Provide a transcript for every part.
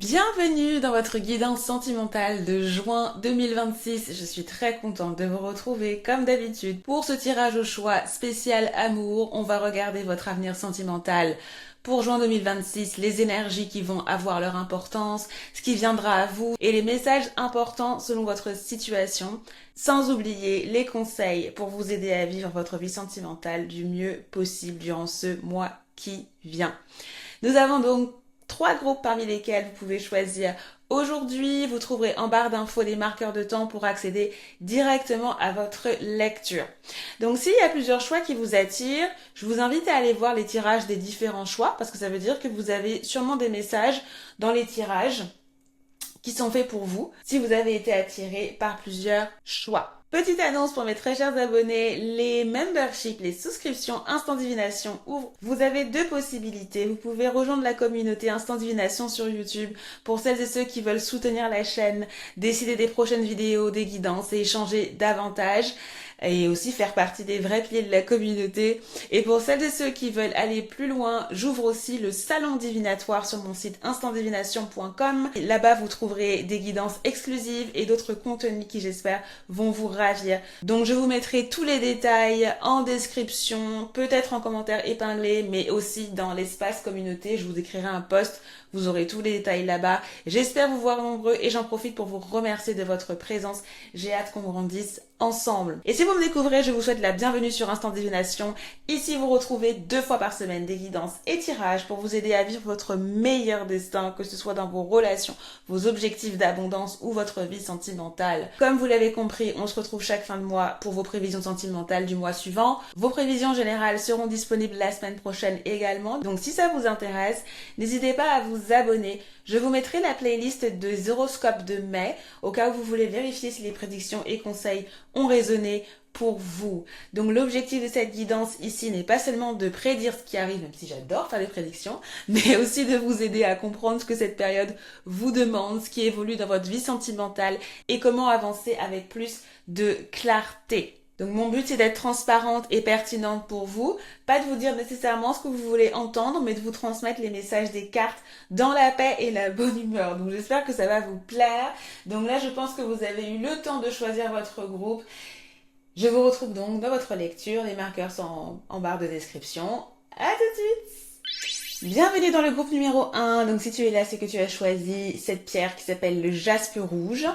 Bienvenue dans votre guidance sentimentale de juin 2026. Je suis très contente de vous retrouver comme d'habitude pour ce tirage au choix spécial amour. On va regarder votre avenir sentimental pour juin 2026, les énergies qui vont avoir leur importance, ce qui viendra à vous et les messages importants selon votre situation, sans oublier les conseils pour vous aider à vivre votre vie sentimentale du mieux possible durant ce mois qui vient. Nous avons donc 3 groupes parmi lesquels vous pouvez choisir. Aujourd'hui, vous trouverez en barre d'infos des marqueurs de temps pour accéder directement à votre lecture. Donc s'il y a plusieurs choix qui vous attirent, je vous invite à aller voir les tirages des différents choix parce que ça veut dire que vous avez sûrement des messages dans les tirages qui sont faits pour vous si vous avez été attiré par plusieurs choix. Petite annonce pour mes très chers abonnés, les memberships, les souscriptions Instant Divination ouvrent. Vous avez 2 possibilités. Vous pouvez rejoindre la communauté Instant Divination sur YouTube pour celles et ceux qui veulent soutenir la chaîne, décider des prochaines vidéos, des guidances et échanger davantage. Et aussi faire partie des vrais piliers de la communauté. Et pour celles et ceux qui veulent aller plus loin, j'ouvre aussi le salon divinatoire sur mon site instantdivination.com. Là-bas, vous trouverez des guidances exclusives et d'autres contenus qui, j'espère, vont vous ravir. Donc, je vous mettrai tous les détails en description, peut-être en commentaire épinglé, mais aussi dans l'espace communauté. Je vous écrirai un post. Vous aurez tous les détails là-bas. J'espère vous voir nombreux et j'en profite pour vous remercier de votre présence. J'ai hâte qu'on grandisse ensemble. Et si vous me découvrez, je vous souhaite la bienvenue sur Instant Divination. Ici, vous retrouvez 2 fois par semaine des guidances et tirages pour vous aider à vivre votre meilleur destin, que ce soit dans vos relations, vos objectifs d'abondance ou votre vie sentimentale. Comme vous l'avez compris, on se retrouve chaque fin de mois pour vos prévisions sentimentales du mois suivant. Vos prévisions générales seront disponibles la semaine prochaine également. Donc si ça vous intéresse, n'hésitez pas à vous abonner. Je vous mettrai la playlist des horoscopes de mai au cas où vous voulez vérifier si les prédictions et conseils ont résonné pour vous. Donc l'objectif de cette guidance ici n'est pas seulement de prédire ce qui arrive, même si j'adore faire des prédictions, mais aussi de vous aider à comprendre ce que cette période vous demande, ce qui évolue dans votre vie sentimentale et comment avancer avec plus de clarté. Donc mon but c'est d'être transparente et pertinente pour vous, pas de vous dire nécessairement ce que vous voulez entendre, mais de vous transmettre les messages des cartes dans la paix et la bonne humeur. Donc j'espère que ça va vous plaire. Donc là je pense que vous avez eu le temps de choisir votre groupe. Je vous retrouve donc dans votre lecture, les marqueurs sont en barre de description. À tout de suite! Bienvenue dans le groupe numéro 1. Donc si tu es là, c'est que tu as choisi cette pierre qui s'appelle le jaspe rouge.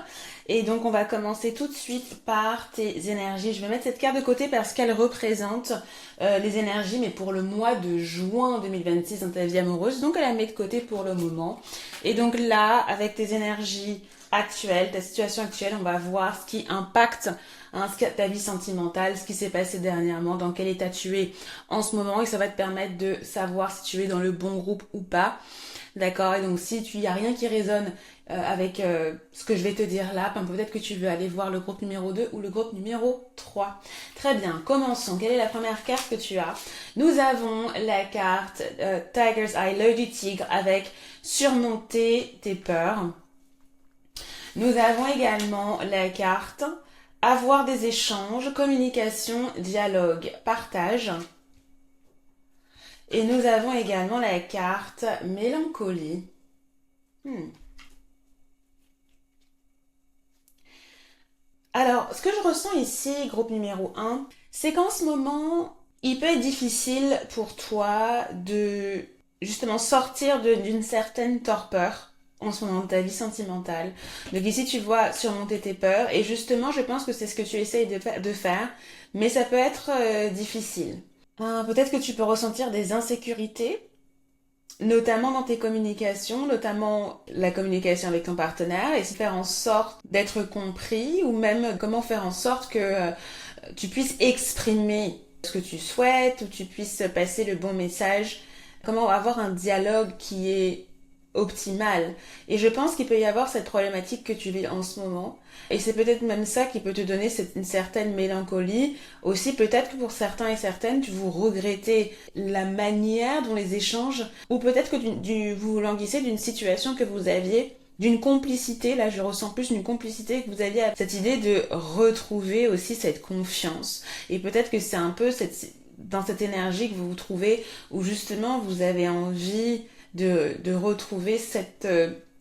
Et donc on va commencer tout de suite par tes énergies. Je vais mettre cette carte de côté parce qu'elle représente les énergies, mais pour le mois de juin 2026 dans ta vie amoureuse. Donc elle la met de côté pour le moment. Et donc là, avec tes énergies actuelles, ta situation actuelle, on va voir ce qui impacte ta vie sentimentale, ce qui s'est passé dernièrement, dans quel état tu es en ce moment, et ça va te permettre de savoir si tu es dans le bon groupe ou pas. D'accord? Et donc si tu y a rien qui résonne avec ce que je vais te dire là, peut-être que tu veux aller voir le groupe numéro 2 ou le groupe numéro 3. Très bien, commençons. Quelle est la première carte que tu as? Nous avons la carte Tiger's Eye, l'œil du tigre, avec surmonter tes peurs. Nous avons également la carte avoir des échanges, communication, dialogue, partage. Et nous avons également la carte mélancolie. Alors, ce que je ressens ici, groupe numéro 1, c'est qu'en ce moment, il peut être difficile pour toi de justement sortir d'une certaine torpeur en ce moment de ta vie sentimentale. Donc ici, tu vois surmonter tes peurs et justement, je pense que c'est ce que tu essayes de faire, mais ça peut être difficile. Peut-être que tu peux ressentir des insécurités, notamment dans tes communications, notamment la communication avec ton partenaire, et faire en sorte d'être compris, ou même comment faire en sorte que tu puisses exprimer ce que tu souhaites, ou tu puisses passer le bon message, comment avoir un dialogue qui est optimal. Et je pense qu'il peut y avoir cette problématique que tu vis en ce moment. Et c'est peut-être même ça qui peut te donner une certaine mélancolie. Aussi, peut-être que pour certains et certaines, vous regrettez la manière dont les échanges, ou peut-être que vous languissez d'une situation que vous aviez, d'une complicité, là je ressens plus une complicité que vous aviez à cette idée de retrouver aussi cette confiance. Et peut-être que c'est un peu dans cette énergie que vous vous trouvez, où justement vous avez envie de retrouver cette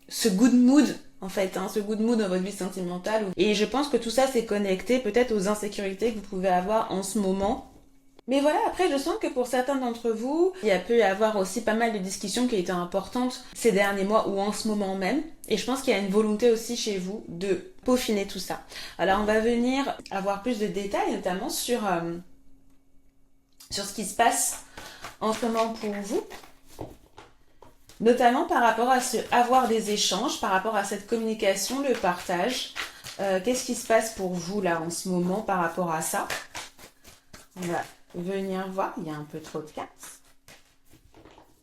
ce good mood en fait, ce good mood dans votre vie sentimentale. Et je pense que tout ça c'est connecté peut-être aux insécurités que vous pouvez avoir en ce moment. Mais voilà, après je sens que pour certains d'entre vous, peut y avoir aussi pas mal de discussions qui ont été importantes ces derniers mois ou en ce moment même. Et je pense qu'il y a une volonté aussi chez vous de peaufiner tout ça. Alors on va venir avoir plus de détails, notamment sur ce qui se passe en ce moment pour vous. Notamment par rapport à avoir des échanges, par rapport à cette communication, le partage. Qu'est-ce qui se passe pour vous là en ce moment par rapport à ça? On va venir voir, il y a un peu trop de cartes.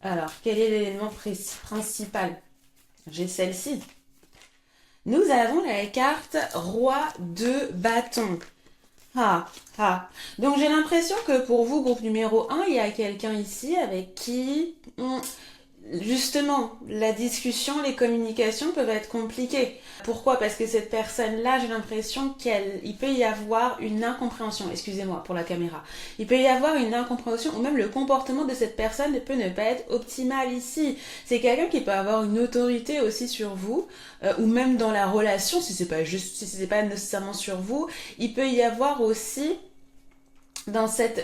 Alors, quel est l'élément principal? J'ai celle-ci. Nous avons la carte Roi de bâton. Donc j'ai l'impression que pour vous, groupe numéro 1, il y a quelqu'un ici avec qui... Justement, la discussion, les communications peuvent être compliquées. Pourquoi? Parce que cette personne-là, j'ai l'impression qu'il peut y avoir une incompréhension. Excusez-moi pour la caméra. Il peut y avoir une incompréhension ou même le comportement de cette personne peut ne pas être optimal ici. C'est quelqu'un qui peut avoir une autorité aussi sur vous ou même dans la relation, si c'est pas nécessairement sur vous. Il peut y avoir aussi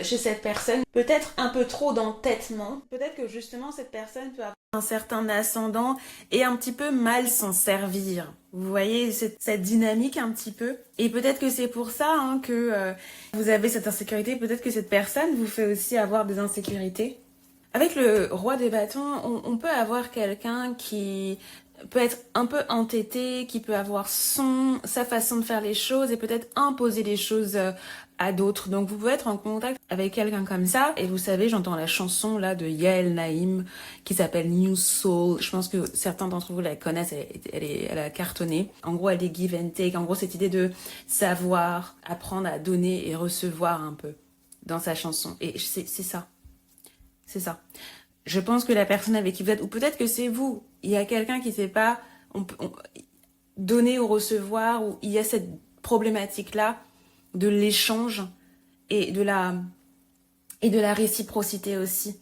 chez cette personne, peut-être un peu trop d'entêtement. Peut-être que justement cette personne peut avoir un certain ascendant et un petit peu mal s'en servir. Vous voyez cette dynamique un petit peu. Et peut-être que c'est pour ça que vous avez cette insécurité. Peut-être que cette personne vous fait aussi avoir des insécurités. Avec le roi des bâtons, on peut avoir quelqu'un qui peut être un peu entêté, qui peut avoir sa façon de faire les choses et peut-être imposer les choses à d'autres. Donc vous pouvez être en contact avec quelqu'un comme ça. Et vous savez, j'entends la chanson là de Yael Naïm qui s'appelle New Soul. Je pense que certains d'entre vous la connaissent, elle a cartonné. En gros, elle est give and take. En gros, cette idée de savoir, apprendre à donner et recevoir un peu dans sa chanson. Et c'est ça. C'est ça. Je pense que la personne avec qui vous êtes, ou peut-être que c'est vous, il y a quelqu'un qui ne sait pas donner ou recevoir, ou il y a cette problématique-là de l'échange et de la réciprocité aussi,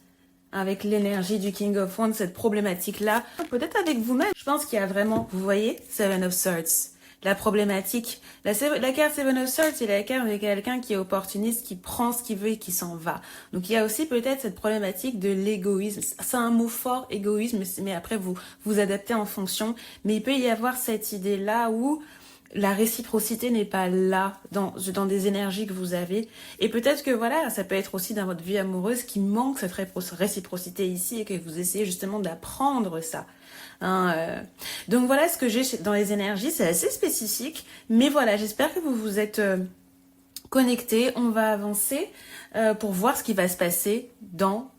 avec l'énergie du King of Wands, cette problématique-là, peut-être avec vous-même. Je pense qu'il y a vraiment, vous voyez, Seven of Swords, la problématique. La carte Seven of Swords, c'est la carte de quelqu'un qui est opportuniste, qui prend ce qu'il veut et qui s'en va. Donc il y a aussi peut-être cette problématique de l'égoïsme. C'est un mot fort, égoïsme, mais après vous adaptez en fonction. Mais il peut y avoir cette idée-là où la réciprocité n'est pas là dans des énergies que vous avez. Et peut-être que voilà, ça peut être aussi dans votre vie amoureuse qui manque cette réciprocité ici et que vous essayez justement d'apprendre ça. Donc voilà ce que j'ai dans les énergies, c'est assez spécifique, mais voilà, j'espère que vous vous êtes connectés. On va avancer pour voir ce qui va se passer dans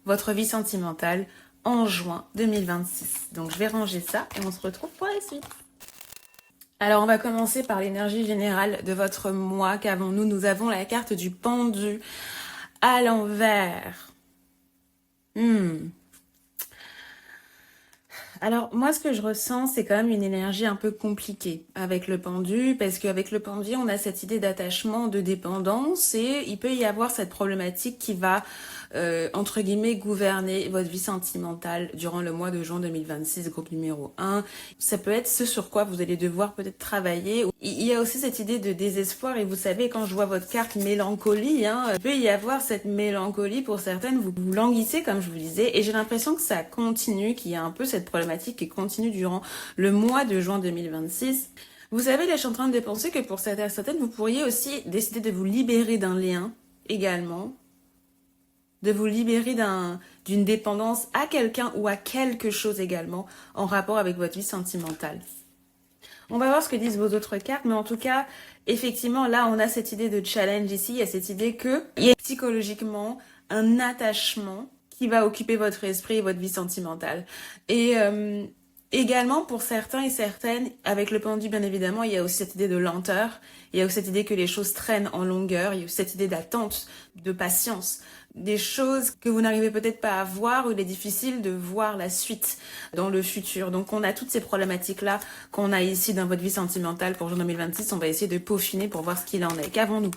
votre vie sentimentale en juin 2026. Donc je vais ranger ça et on se retrouve pour la suite. Alors on va commencer par l'énergie générale de votre mois. Qu'avons-nous? Nous avons la carte du pendu à l'envers. Alors moi ce que je ressens c'est quand même une énergie un peu compliquée avec le pendu, parce qu'avec le pendu on a cette idée d'attachement, de dépendance, et il peut y avoir cette problématique qui va entre guillemets gouverner votre vie sentimentale durant le mois de juin 2026, groupe numéro 1. Ça peut être ce sur quoi vous allez devoir peut-être travailler. Il y a aussi cette idée de désespoir, et vous savez, quand je vois votre carte mélancolie, il peut y avoir cette mélancolie pour certaines, vous languissez comme je vous disais, et j'ai l'impression que ça continue, qu'il y a un peu cette problématique qui continue durant le mois de juin 2026. Vous savez, là je suis en train de penser que pour certaines, vous pourriez aussi décider de vous libérer d'un lien également, de vous libérer d'une dépendance à quelqu'un ou à quelque chose également en rapport avec votre vie sentimentale. On va voir ce que disent vos autres cartes, mais en tout cas, effectivement, là, on a cette idée de challenge ici, il y a cette idée qu'il y a psychologiquement un attachement qui va occuper votre esprit et votre vie sentimentale. Et également, pour certains et certaines, avec le pendu, bien évidemment, il y a aussi cette idée de lenteur, il y a aussi cette idée que les choses traînent en longueur, il y a aussi cette idée d'attente, de patience, des choses que vous n'arrivez peut-être pas à voir, ou il est difficile de voir la suite dans le futur. Donc on a toutes ces problématiques-là qu'on a ici dans votre vie sentimentale pour juin 2026. On va essayer de peaufiner pour voir ce qu'il en est. Qu'avons-nous?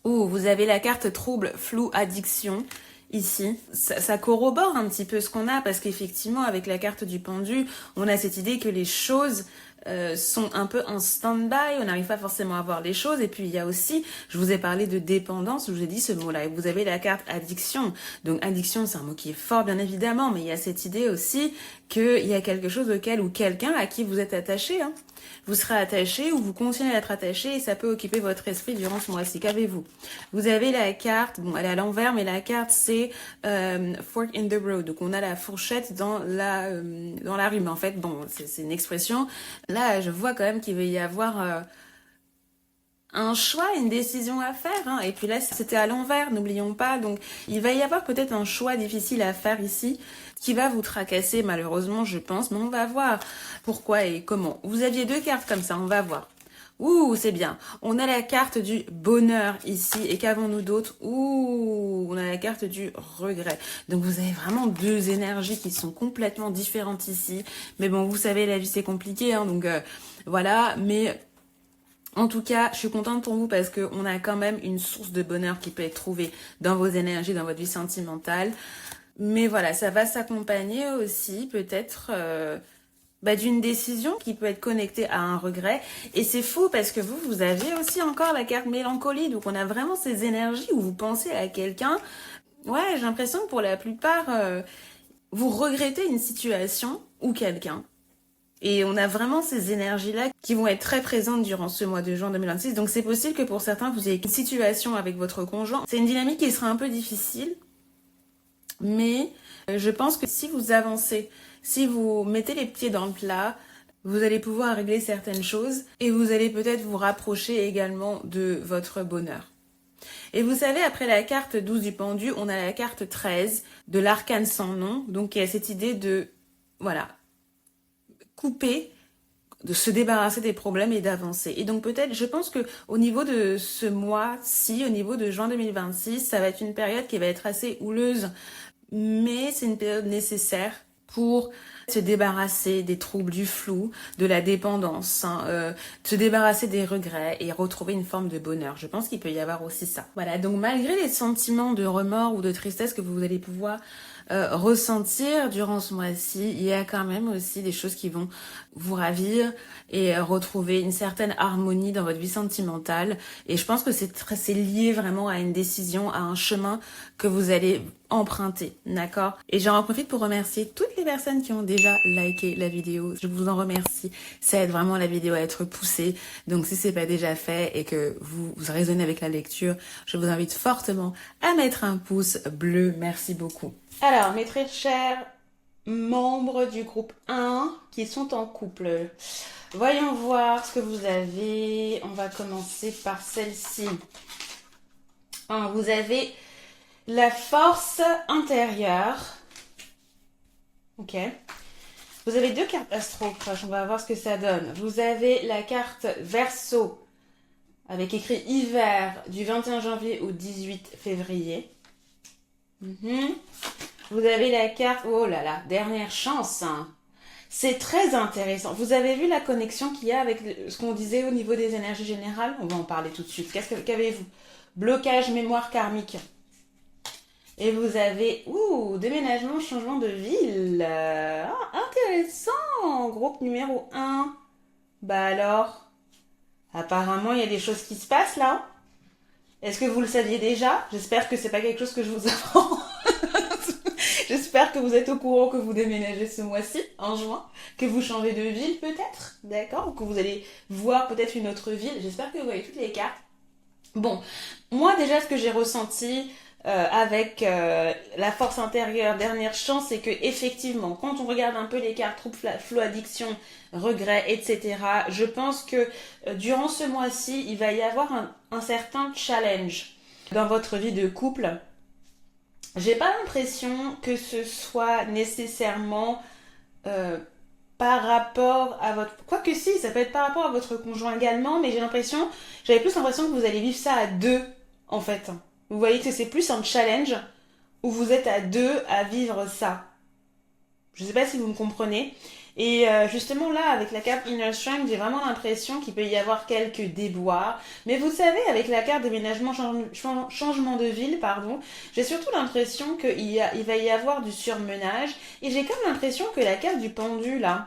Vous avez la carte trouble, flou, addiction. ici. Ça corrobore un petit peu ce qu'on a, parce qu'effectivement, avec la carte du pendu, on a cette idée que les choses sont un peu en stand-by, on n'arrive pas forcément à voir les choses. Et puis il y a aussi, je vous ai parlé de dépendance, je vous ai dit ce mot-là, et vous avez la carte addiction. Donc addiction, c'est un mot qui est fort bien évidemment, mais il y a cette idée aussi qu'il y a quelque chose auquel ou quelqu'un à qui vous êtes attaché, hein. Vous serez attaché ou vous continuez à être attaché et ça peut occuper votre esprit durant ce mois-ci. Qu'avez-vous? Vous avez la carte, bon elle est à l'envers, mais la carte c'est fork in the road. Donc on a la fourchette dans la rue. Mais en fait, bon, c'est une expression. Là, je vois quand même qu'il va y avoir un choix, une décision à faire, hein. Et puis là, c'était à l'envers, n'oublions pas. Donc, il va y avoir peut-être un choix difficile à faire ici, qui va vous tracasser, malheureusement, je pense. Mais on va voir pourquoi et comment. Vous aviez deux cartes comme ça, on va voir. Ouh, c'est bien. On a la carte du bonheur ici. Et qu'avons-nous d'autre? Ouh, on a la carte du regret. Donc, vous avez vraiment deux énergies qui sont complètement différentes ici. Mais bon, vous savez, la vie, c'est compliqué, hein. Donc, voilà. Mais en tout cas, je suis contente pour vous parce qu'on a quand même une source de bonheur qui peut être trouvée dans vos énergies, dans votre vie sentimentale. Mais voilà, ça va s'accompagner aussi peut-être d'une décision qui peut être connectée à un regret. Et c'est fou parce que vous avez aussi encore la carte mélancolie. Donc on a vraiment ces énergies où vous pensez à quelqu'un. Ouais, j'ai l'impression que pour la plupart, vous regrettez une situation ou quelqu'un. Et on a vraiment ces énergies-là qui vont être très présentes durant ce mois de juin 2026. Donc c'est possible que pour certains, vous ayez une situation avec votre conjoint. C'est une dynamique qui sera un peu difficile. Mais je pense que si vous avancez, si vous mettez les pieds dans le plat, vous allez pouvoir régler certaines choses. Et vous allez peut-être vous rapprocher également de votre bonheur. Et vous savez, après la carte 12 du pendu, on a la carte 13 de l'arcane sans nom. Donc il y a cette idée de, voilà, couper, de se débarrasser des problèmes et d'avancer. Et donc peut-être, je pense que au niveau de ce mois-ci, au niveau de juin 2026, ça va être une période qui va être assez houleuse, mais c'est une période nécessaire pour se débarrasser des troubles, du flou, de la dépendance, hein, se débarrasser des regrets et retrouver une forme de bonheur. Je pense qu'il peut y avoir aussi ça. Voilà, donc malgré les sentiments de remords ou de tristesse que vous allez pouvoir ressentir durant ce mois-ci, il y a quand même aussi des choses qui vont vous ravir et retrouver une certaine harmonie dans votre vie sentimentale. Et je pense que c'est lié vraiment à une décision, à un chemin que vous allez emprunter, d'accord? Et j'en profite pour remercier toutes les personnes qui ont déjà liké la vidéo. Je vous en remercie. Ça aide vraiment la vidéo à être poussée. Donc si c'est pas déjà fait et que vous raisonnez avec la lecture, je vous invite fortement à mettre un pouce bleu. Merci beaucoup. Alors, mes très chers membres du groupe 1 qui sont en couple, voyons voir ce que vous avez. On va commencer par celle-ci. Vous avez la force intérieure. Ok. Vous avez deux cartes Astro Crush. On va voir ce que ça donne. Vous avez la carte Verseau avec écrit hiver du 21 janvier au 18 février. Vous avez la carte, oh là là, dernière chance. Hein. C'est très intéressant. Vous avez vu la connexion qu'il y a avec ce qu'on disait au niveau des énergies générales? On va en parler tout de suite. Qu'avez-vous? Blocage mémoire karmique. Et vous avez, déménagement, changement de ville. Intéressant. Groupe numéro 1. Bah alors, apparemment, il y a des choses qui se passent là. Est-ce que vous le saviez déjà? J'espère que c'est pas quelque chose que je vous apprends. J'espère que vous êtes au courant que vous déménagez ce mois-ci, en juin, que vous changez de ville peut-être, d'accord? Ou que vous allez voir peut-être une autre ville. J'espère que vous voyez toutes les cartes. Bon, moi déjà ce que j'ai ressenti avec la force intérieure, dernière chance, c'est que effectivement, quand on regarde un peu les cartes, troubles, flow, addiction, regret, etc., je pense que durant ce mois-ci, il va y avoir un certain challenge dans votre vie de couple. J'ai pas l'impression que ce soit nécessairement par rapport à votre... Quoique si, ça peut être par rapport à votre conjoint également, mais j'avais plus l'impression que vous allez vivre ça à deux, en fait. Vous voyez que c'est plus un challenge où vous êtes à deux à vivre ça. Je sais pas si vous me comprenez. Et justement là, avec la carte Inner Strength, j'ai vraiment l'impression qu'il peut y avoir quelques déboires. Mais vous savez, avec la carte déménagement, changement de ville, pardon, j'ai surtout l'impression il va y avoir du surmenage. Et j'ai comme l'impression que la carte du pendu, là,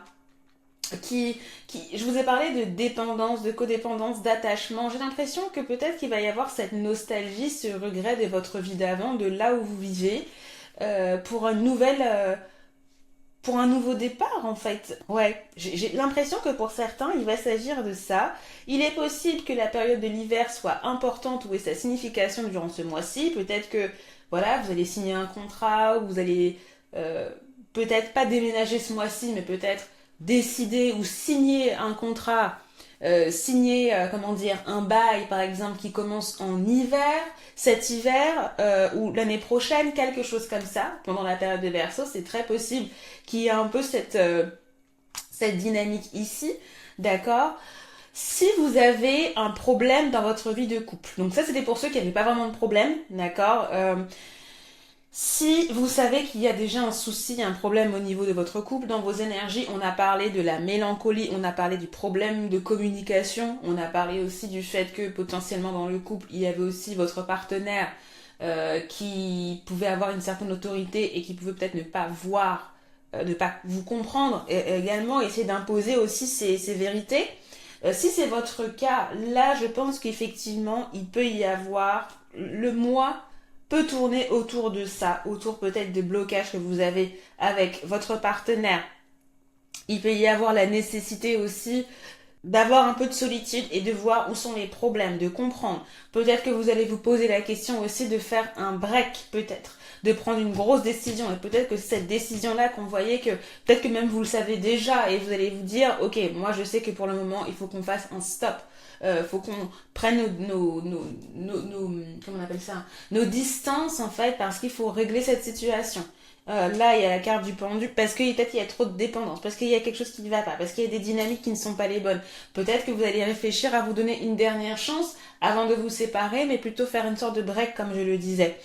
je vous ai parlé de dépendance, de codépendance, d'attachement. J'ai l'impression que peut-être qu'il va y avoir cette nostalgie, ce regret de votre vie d'avant, de là où vous vivez, pour pour un nouveau départ en fait. Ouais, j'ai l'impression que pour certains, il va s'agir de ça. Il est possible que la période de l'hiver soit importante ou ait sa signification durant ce mois-ci. Peut-être que voilà, vous allez signer un contrat, ou vous allez peut-être pas déménager ce mois-ci, mais peut-être décider ou signer un contrat, signer, comment dire, un bail par exemple qui commence en hiver, cet hiver ou l'année prochaine, quelque chose comme ça, pendant la période de Verseau, c'est très possible qu'il y ait un peu cette dynamique ici, d'accord? Si vous avez un problème dans votre vie de couple, donc ça c'était pour ceux qui n'avaient pas vraiment de problème, d'accord? Si vous savez qu'il y a déjà un souci, un problème au niveau de votre couple, dans vos énergies, on a parlé de la mélancolie, on a parlé du problème de communication, on a parlé aussi du fait que potentiellement dans le couple, il y avait aussi votre partenaire qui pouvait avoir une certaine autorité et qui pouvait peut-être ne pas voir, ne pas vous comprendre, et également essayer d'imposer aussi ses vérités. Si c'est votre cas, là je pense qu'effectivement il peut y avoir le moi peut tourner autour de ça, autour peut-être des blocages que vous avez avec votre partenaire. Il peut y avoir la nécessité aussi d'avoir un peu de solitude et de voir où sont les problèmes, de comprendre. Peut-être que vous allez vous poser la question aussi de faire un break, peut-être, de prendre une grosse décision. Et peut-être que cette décision-là qu'on voyait que, peut-être que même vous le savez déjà et vous allez vous dire, ok, moi je sais que pour le moment, il faut qu'on fasse un stop. Faut qu'on prenne comment on appelle ça, nos distances en fait, parce qu'il faut régler cette situation. Là, il y a la carte du pendu, parce que peut-être il y a trop de dépendance, parce qu'il y a quelque chose qui ne va pas, parce qu'il y a des dynamiques qui ne sont pas les bonnes. Peut-être que vous allez réfléchir à vous donner une dernière chance avant de vous séparer, mais plutôt faire une sorte de break, comme je le disais.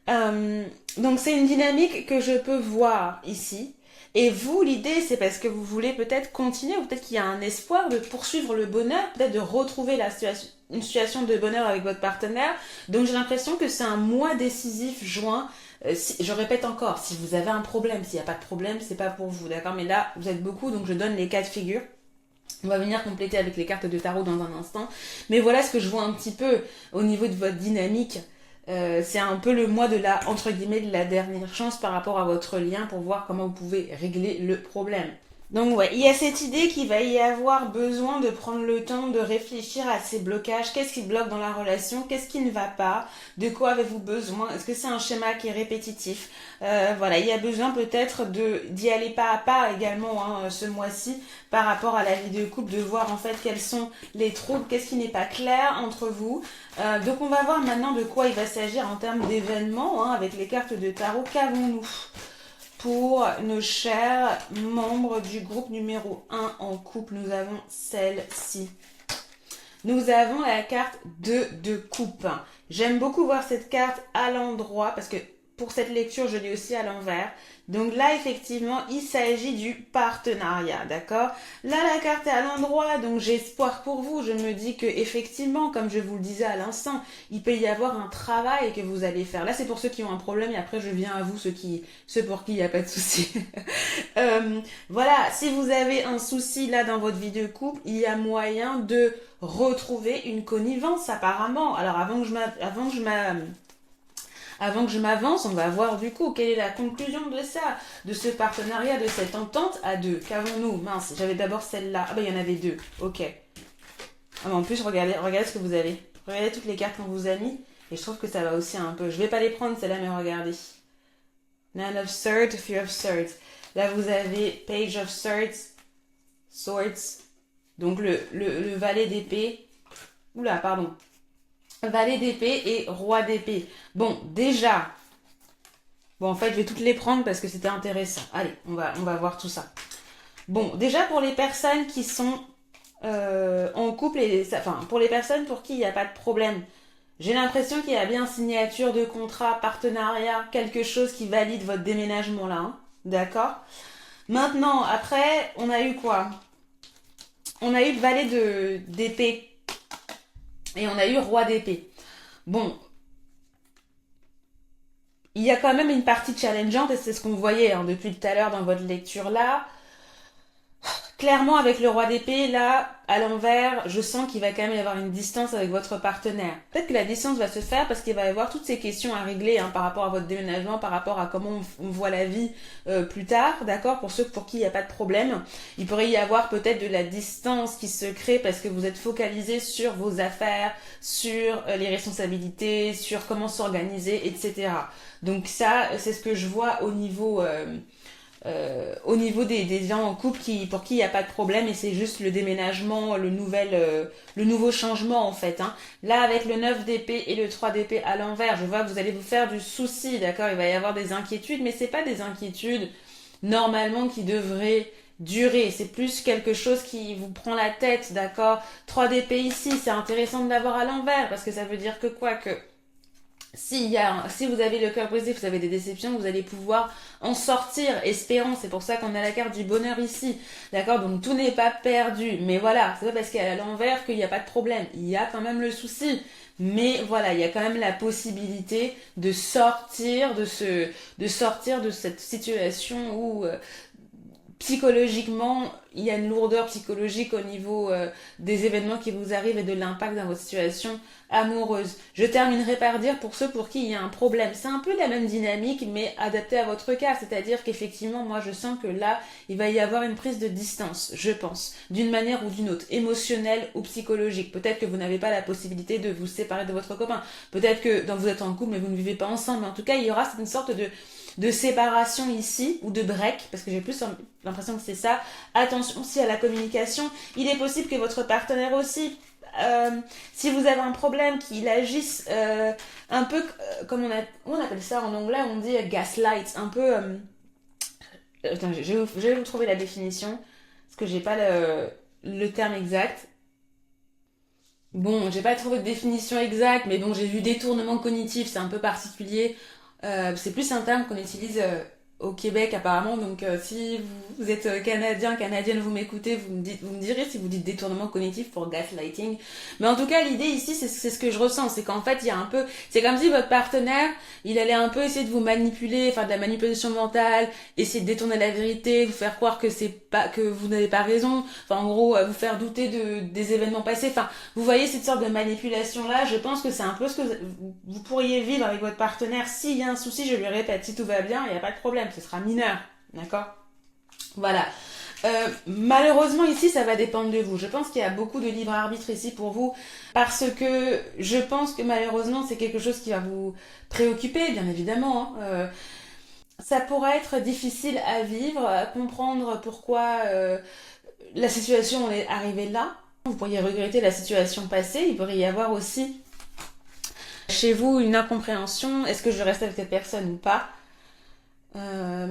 Donc c'est une dynamique que je peux voir ici. Et vous, l'idée, c'est parce que vous voulez peut-être continuer, ou peut-être qu'il y a un espoir de poursuivre le bonheur, peut-être de retrouver une situation de bonheur avec votre partenaire. Donc j'ai l'impression que c'est un mois décisif, juin. Je répète encore, si vous avez un problème, s'il n'y a pas de problème, c'est pas pour vous, d'accord? Mais là, vous êtes beaucoup, donc je donne les cas de figure. On va venir compléter avec les cartes de tarot dans un instant. Mais voilà ce que je vois un petit peu au niveau de votre dynamique. C'est un peu le mois de la, entre guillemets, de la dernière chance par rapport à votre lien pour voir comment vous pouvez régler le problème. Donc ouais, il y a cette idée qu'il va y avoir besoin de prendre le temps de réfléchir à ces blocages. Qu'est-ce qui bloque dans la relation? Qu'est-ce qui ne va pas? De quoi avez-vous besoin? Est-ce que c'est un schéma qui est répétitif? Voilà, il y a besoin peut-être d'y aller pas à pas également ce mois-ci par rapport à la vie de couple, de voir en fait quels sont les troubles, qu'est-ce qui n'est pas clair entre vous. Donc on va voir maintenant de quoi il va s'agir en termes d'événements avec les cartes de tarot. Qu'avons-nous pour nos chers membres du groupe numéro 1 en couple? Nous avons celle-ci. Nous avons la carte 2 de coupe. J'aime beaucoup voir cette carte à l'endroit parce que pour cette lecture, je l'ai aussi à l'envers. Donc là, effectivement, il s'agit du partenariat, d'accord? Là, la carte est à l'endroit, donc j'ai espoir pour vous. Je me dis que effectivement, comme je vous le disais à l'instant, il peut y avoir un travail que vous allez faire. Là, c'est pour ceux qui ont un problème et après, je viens à vous, ceux pour qui il n'y a pas de souci. Voilà, si vous avez un souci là dans votre vie de couple, il y a moyen de retrouver une connivence apparemment. Alors, avant que je m'avance, on va voir du coup quelle est la conclusion de ça, de ce partenariat, de cette entente à deux. Qu'avons-nous? Mince, j'avais d'abord celle-là. Ah ben il y en avait deux. Ok. Ah, mais en plus, regardez ce que vous avez. Regardez toutes les cartes qu'on vous a mis. Et je trouve que ça va aussi un peu. Je vais pas les prendre celles-là, mais regardez. Nine of Swords, Fear of Swords. Là, vous avez Page of Swords. Donc le valet d'épée. Oula, pardon. Valet d'épée et roi d'épée. Bon, déjà. Bon, en fait, je vais toutes les prendre parce que c'était intéressant. Allez, on va voir tout ça. Bon, déjà pour les personnes qui sont en couple, pour les personnes pour qui il n'y a pas de problème, j'ai l'impression qu'il y a bien signature de contrat, partenariat, quelque chose qui valide votre déménagement là. D'accord ? Maintenant, après, on a eu quoi? On a eu le valet d'épée. Et on a eu roi d'épée. Bon, il y a quand même une partie challengeante, et c'est ce qu'on voyait hein, depuis tout à l'heure dans votre lecture là. Clairement, avec le roi d'épée, là, à l'envers, je sens qu'il va quand même y avoir une distance avec votre partenaire. Peut-être que la distance va se faire parce qu'il va y avoir toutes ces questions à régler hein, par rapport à votre déménagement, par rapport à comment on voit la vie plus tard, d'accord? Pour ceux pour qui il n'y a pas de problème, il pourrait y avoir peut-être de la distance qui se crée parce que vous êtes focalisé sur vos affaires, sur les responsabilités, sur comment s'organiser, etc. Donc ça, c'est ce que je vois au niveau des gens en couple pour qui il n'y a pas de problème et c'est juste le déménagement, le nouveau changement en fait. Hein. Là avec le 9 d'épée et le 3 d'épée à l'envers, je vois que vous allez vous faire du souci, d'accord? Il va y avoir des inquiétudes, mais c'est pas des inquiétudes normalement qui devraient durer. C'est plus quelque chose qui vous prend la tête, d'accord? 3 d'épée ici, c'est intéressant de l'avoir à l'envers parce que ça veut dire que quoi que si vous avez le cœur brisé, vous avez des déceptions, vous allez pouvoir en sortir, espérant. C'est pour ça qu'on a la carte du bonheur ici. D'accord? Donc tout n'est pas perdu. Mais voilà, c'est pas parce qu'elle est à l'envers qu'il n'y a pas de problème. Il y a quand même le souci. Mais voilà, il y a quand même la possibilité de sortir de sortir de cette situation où psychologiquement, il y a une lourdeur psychologique au niveau des événements qui vous arrivent et de l'impact dans votre situation amoureuse. Je terminerai par dire pour ceux pour qui il y a un problème, c'est un peu la même dynamique mais adaptée à votre cas, c'est-à-dire qu'effectivement moi je sens que là il va y avoir une prise de distance, je pense, d'une manière ou d'une autre, émotionnelle ou psychologique. Peut-être que vous n'avez pas la possibilité de vous séparer de votre copain, peut-être que vous êtes en couple mais vous ne vivez pas ensemble, mais en tout cas il y aura une sorte de séparation ici, ou de break, parce que j'ai plus l'impression que c'est ça. Attention aussi à la communication. Il est possible que votre partenaire aussi, si vous avez un problème, qu'il agisse un peu comme on appelle ça en anglais, on dit gaslight, un peu... attends, je vais vous trouver la définition, parce que j'ai pas le terme exact. Bon, j'ai pas trouvé de définition exacte, mais bon, j'ai vu détournement cognitif, c'est un peu particulier. C'est plus un terme qu'on utilise au Québec apparemment, donc si vous êtes canadien, canadienne, vous m'écoutez, vous me direz si vous dites détournement cognitif pour gaslighting. Mais en tout cas, l'idée ici, c'est ce que je ressens, c'est qu'en fait, il y a un peu, c'est comme si votre partenaire, il allait un peu essayer de vous manipuler, faire de la manipulation mentale, essayer de détourner la vérité, vous faire croire que c'est pas, que vous n'avez pas raison, enfin en gros, vous faire douter des événements passés. Enfin, vous voyez cette sorte de manipulation là. Je pense que c'est un peu ce que vous pourriez vivre avec votre partenaire. S'il y a un souci, je lui répète, si tout va bien, il n'y a pas de problème. Ce sera mineur, d'accord? Voilà. Malheureusement ici ça va dépendre de vous. Je pense qu'il y a beaucoup de libre arbitre ici pour vous parce que je pense que malheureusement c'est quelque chose qui va vous préoccuper bien évidemment. Hein. Ça pourrait être difficile à vivre, à comprendre pourquoi la situation est arrivée là. Vous pourriez regretter la situation passée. Il pourrait y avoir aussi chez vous une incompréhension. Est-ce que je reste avec cette personne ou pas?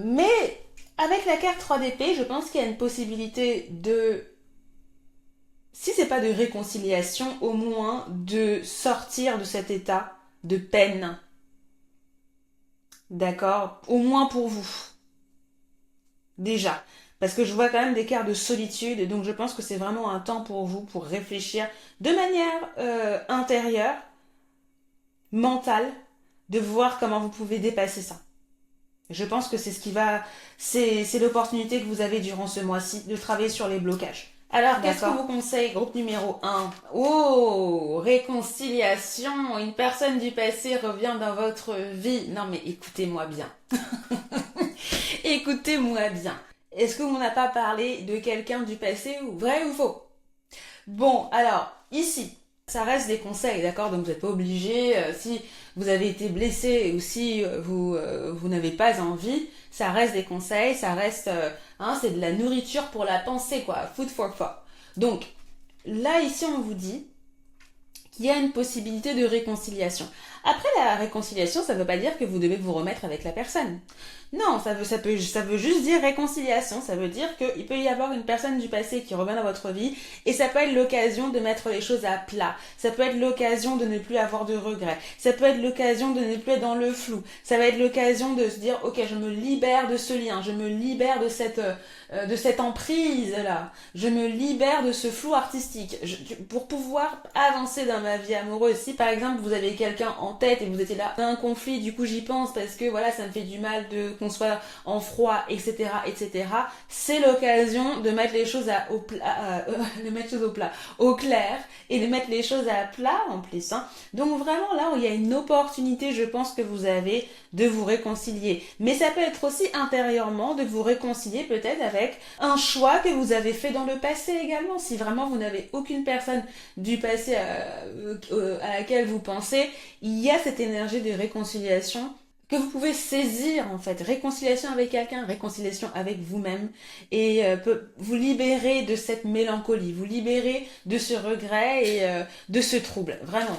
Mais avec la carte 3 d'épée, je pense qu'il y a une possibilité de, si c'est pas de réconciliation, au moins de sortir de cet état de peine. D'accord? Au moins pour vous. Déjà. Parce que je vois quand même des cartes de solitude, donc je pense que c'est vraiment un temps pour vous, pour réfléchir de manière intérieure, mentale, de voir comment vous pouvez dépasser ça. Je pense que c'est l'opportunité que vous avez durant ce mois-ci de travailler sur les blocages. Alors, qu'est-ce qu'on vous conseille, groupe numéro 1? Oh, réconciliation, une personne du passé revient dans votre vie. Non mais écoutez-moi bien. Écoutez-moi bien. Est-ce qu'on n'a pas parlé de quelqu'un du passé ou vrai ou faux? Bon, alors, ici, ça reste des conseils, d'accord? Donc vous n'êtes pas obligé, si vous avez été blessé ou si vous n'avez pas envie, ça reste des conseils, ça reste, c'est de la nourriture pour la pensée, quoi, food for thought. Donc, là, ici, on vous dit qu'il y a une possibilité de réconciliation. Après, la réconciliation, ça veut pas dire que vous devez vous remettre avec la personne. Non, ça veut juste dire réconciliation. Ça veut dire qu'il peut y avoir une personne du passé qui revient dans votre vie et ça peut être l'occasion de mettre les choses à plat. Ça peut être l'occasion de ne plus avoir de regrets. Ça peut être l'occasion de ne plus être dans le flou. Ça va être l'occasion de se dire, ok, je me libère de ce lien, je me libère de cette emprise là. Je me libère de ce flou artistique. Pour pouvoir avancer dans ma vie amoureuse, si par exemple vous avez quelqu'un en tête et vous étiez là, un conflit, du coup j'y pense parce que voilà, ça me fait du mal de qu'on soit en froid, etc., etc. C'est l'occasion de mettre les choses de mettre les choses au plat, au clair, et de mettre les choses à plat en plus. Hein. Donc vraiment là, il y a une opportunité, je pense que vous avez de vous réconcilier. Mais ça peut être aussi intérieurement de vous réconcilier peut-être avec un choix que vous avez fait dans le passé également. Si vraiment vous n'avez aucune personne du passé à laquelle vous pensez, il y a cette énergie de réconciliation que vous pouvez saisir en fait, réconciliation avec quelqu'un, réconciliation avec vous-même et peut vous libérer de cette mélancolie, vous libérer de ce regret et de ce trouble, vraiment.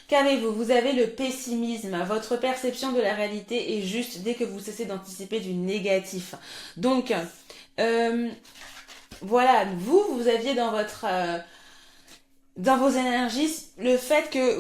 Qu'avez-vous? Vous avez le pessimisme, votre perception de la réalité est juste dès que vous cessez d'anticiper du négatif. Donc, voilà, vous aviez dans vos énergies le fait que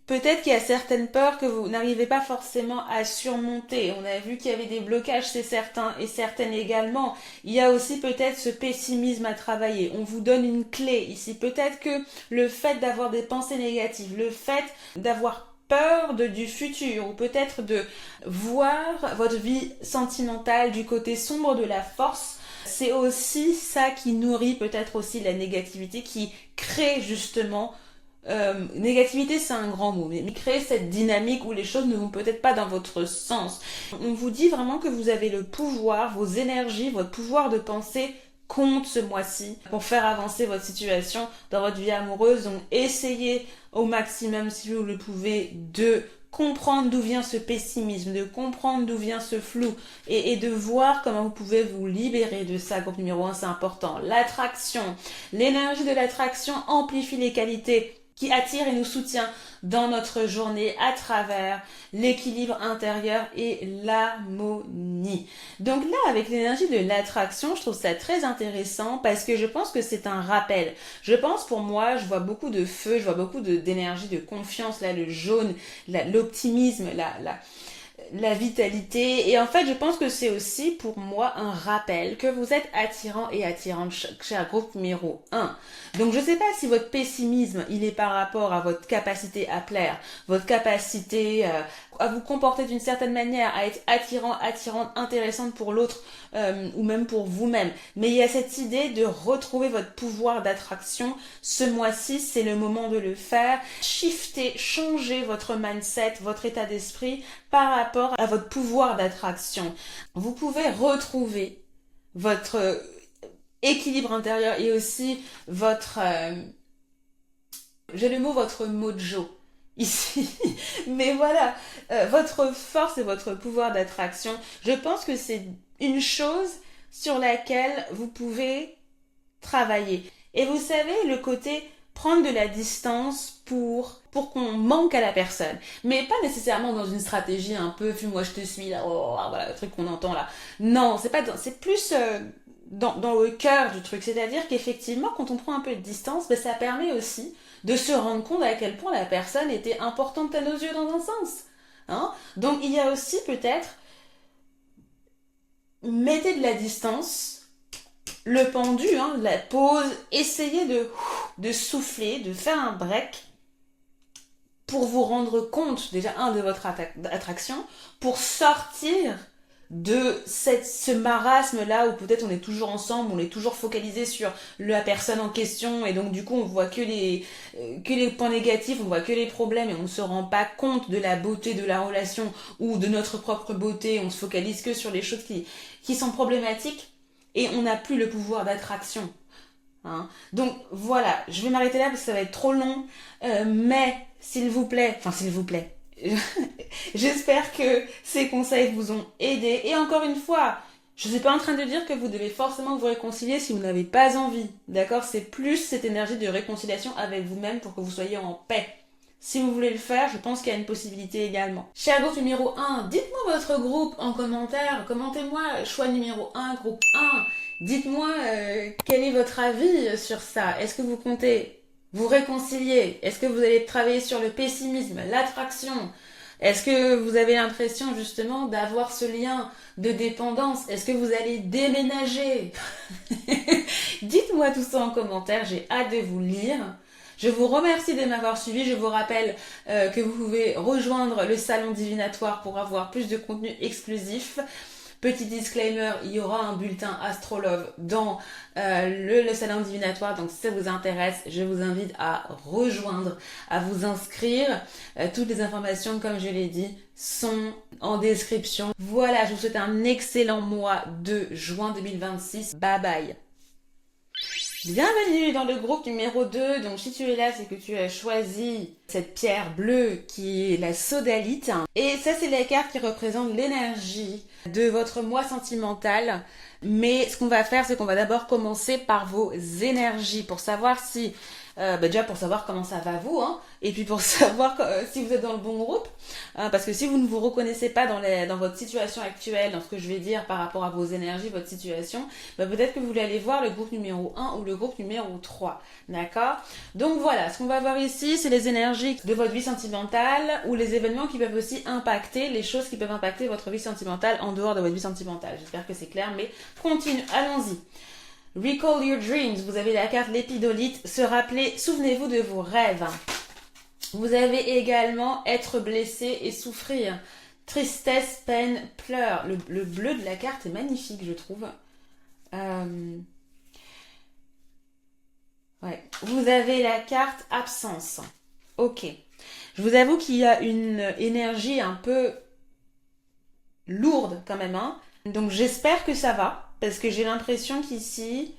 peut-être qu'il y a certaines peurs que vous n'arrivez pas forcément à surmonter. On a vu qu'il y avait des blocages, c'est certain, et certaines également. Il y a aussi peut-être ce pessimisme à travailler. On vous donne une clé ici. Peut-être que le fait d'avoir des pensées négatives, le fait d'avoir peur du futur, ou peut-être de voir votre vie sentimentale du côté sombre de la force, c'est aussi ça qui nourrit peut-être aussi la négativité, qui crée justement négativité, c'est un grand mot, mais créer cette dynamique où les choses ne vont peut-être pas dans votre sens. On vous dit vraiment que vous avez le pouvoir, vos énergies, votre pouvoir de penser compte ce mois-ci pour faire avancer votre situation dans votre vie amoureuse. Donc essayez au maximum, si vous le pouvez, de comprendre d'où vient ce pessimisme, de comprendre d'où vient ce flou et de voir comment vous pouvez vous libérer de ça. Groupe numéro 1, c'est important. L'attraction. L'énergie de l'attraction amplifie les qualités qui attire et nous soutient dans notre journée à travers l'équilibre intérieur et l'harmonie. Donc là, avec l'énergie de l'attraction, je trouve ça très intéressant parce que je pense que c'est un rappel. Je pense pour moi, je vois beaucoup de feu, je vois beaucoup d'énergie, de confiance, là, le jaune, l'optimisme, la vitalité. Et en fait, je pense que c'est aussi pour moi un rappel que vous êtes attirant et attirante, cher groupe numéro 1. Donc, je sais pas si votre pessimisme, il est par rapport à votre capacité à plaire, votre capacité à vous comporter d'une certaine manière, à être attirant, attirante, intéressante pour l'autre ou même pour vous-même. Mais il y a cette idée de retrouver votre pouvoir d'attraction. Ce mois-ci, c'est le moment de le faire. Shifter, changer votre mindset, votre état d'esprit par rapport à votre pouvoir d'attraction. Vous pouvez retrouver votre équilibre intérieur et aussi votre... j'ai le mot votre mojo ici. Mais voilà, votre force et votre pouvoir d'attraction, je pense que c'est une chose sur laquelle vous pouvez travailler. Et vous savez, le côté prendre de la distance pour qu'on manque à la personne. Mais pas nécessairement dans une stratégie un peu fuis-moi je te suis là, oh, voilà le truc qu'on entend là. Non, c'est plus dans le cœur du truc. C'est-à-dire qu'effectivement, quand on prend un peu de distance, ça permet aussi de se rendre compte à quel point la personne était importante à nos yeux dans un sens. Hein? Donc il y a aussi peut-être mettez de la distance, le pendu, la pause, essayez de souffler, de faire un break pour vous rendre compte déjà de votre attraction, pour sortir de ce marasme là où peut-être on est toujours ensemble, on est toujours focalisé sur la personne en question et donc du coup on voit que les points négatifs, on voit que les problèmes et on ne se rend pas compte de la beauté de la relation ou de notre propre beauté, on se focalise que sur les choses qui sont problématiques et on n'a plus le pouvoir d'attraction. Hein. Donc voilà, je vais m'arrêter là parce que ça va être trop long, mais s'il vous plaît, j'espère que ces conseils vous ont aidé. Et encore une fois, je ne suis pas en train de dire que vous devez forcément vous réconcilier si vous n'avez pas envie. D'accord? C'est plus cette énergie de réconciliation avec vous-même pour que vous soyez en paix. Si vous voulez le faire, je pense qu'il y a une possibilité également. Cher groupe numéro 1, dites-moi votre groupe en commentaire. Commentez-moi choix numéro 1, groupe 1. Dites-moi quel est votre avis sur ça. Est-ce que vous comptez vous réconcilier? Est-ce que vous allez travailler sur le pessimisme, l'attraction? Est-ce que vous avez l'impression justement d'avoir ce lien de dépendance? Est-ce que vous allez déménager? Dites-moi tout ça en commentaire, j'ai hâte de vous lire. Je vous remercie de m'avoir suivi. Je vous rappelle que vous pouvez rejoindre le salon divinatoire pour avoir plus de contenu exclusif. Petit disclaimer, il y aura un bulletin Astrolove dans le salon divinatoire. Donc si ça vous intéresse, je vous invite à rejoindre, à vous inscrire. Toutes les informations, comme je l'ai dit, sont en description. Voilà, je vous souhaite un excellent mois de juin 2026. Bye bye. Bienvenue dans le groupe numéro 2, donc si tu es là, c'est que tu as choisi cette pierre bleue qui est la sodalite. Et ça, c'est la carte qui représente l'énergie de votre mois sentimental. Mais ce qu'on va faire, c'est qu'on va d'abord commencer par vos énergies pour savoir si... déjà pour savoir comment ça va vous, hein, et puis pour savoir si vous êtes dans le bon groupe, parce que si vous ne vous reconnaissez pas dans votre situation actuelle, dans ce que je vais dire par rapport à vos énergies, votre situation, peut-être que vous voulez aller voir le groupe numéro 1 ou le groupe numéro 3, d'accord? Donc voilà, ce qu'on va voir ici, c'est les énergies de votre vie sentimentale ou les événements qui peuvent aussi impacter, les choses qui peuvent impacter votre vie sentimentale en dehors de votre vie sentimentale. J'espère que c'est clair, mais continue, allons-y. Recall your dreams, vous avez la carte l'épidolite, se rappeler, souvenez-vous de vos rêves. Vous avez également être blessé et souffrir. Tristesse, peine, pleurs. Le bleu de la carte est magnifique, je trouve. Ouais. Vous avez la carte absence. Ok. Je vous avoue qu'il y a une énergie un peu lourde quand même, hein. Donc j'espère que ça va. Parce que j'ai l'impression qu'ici,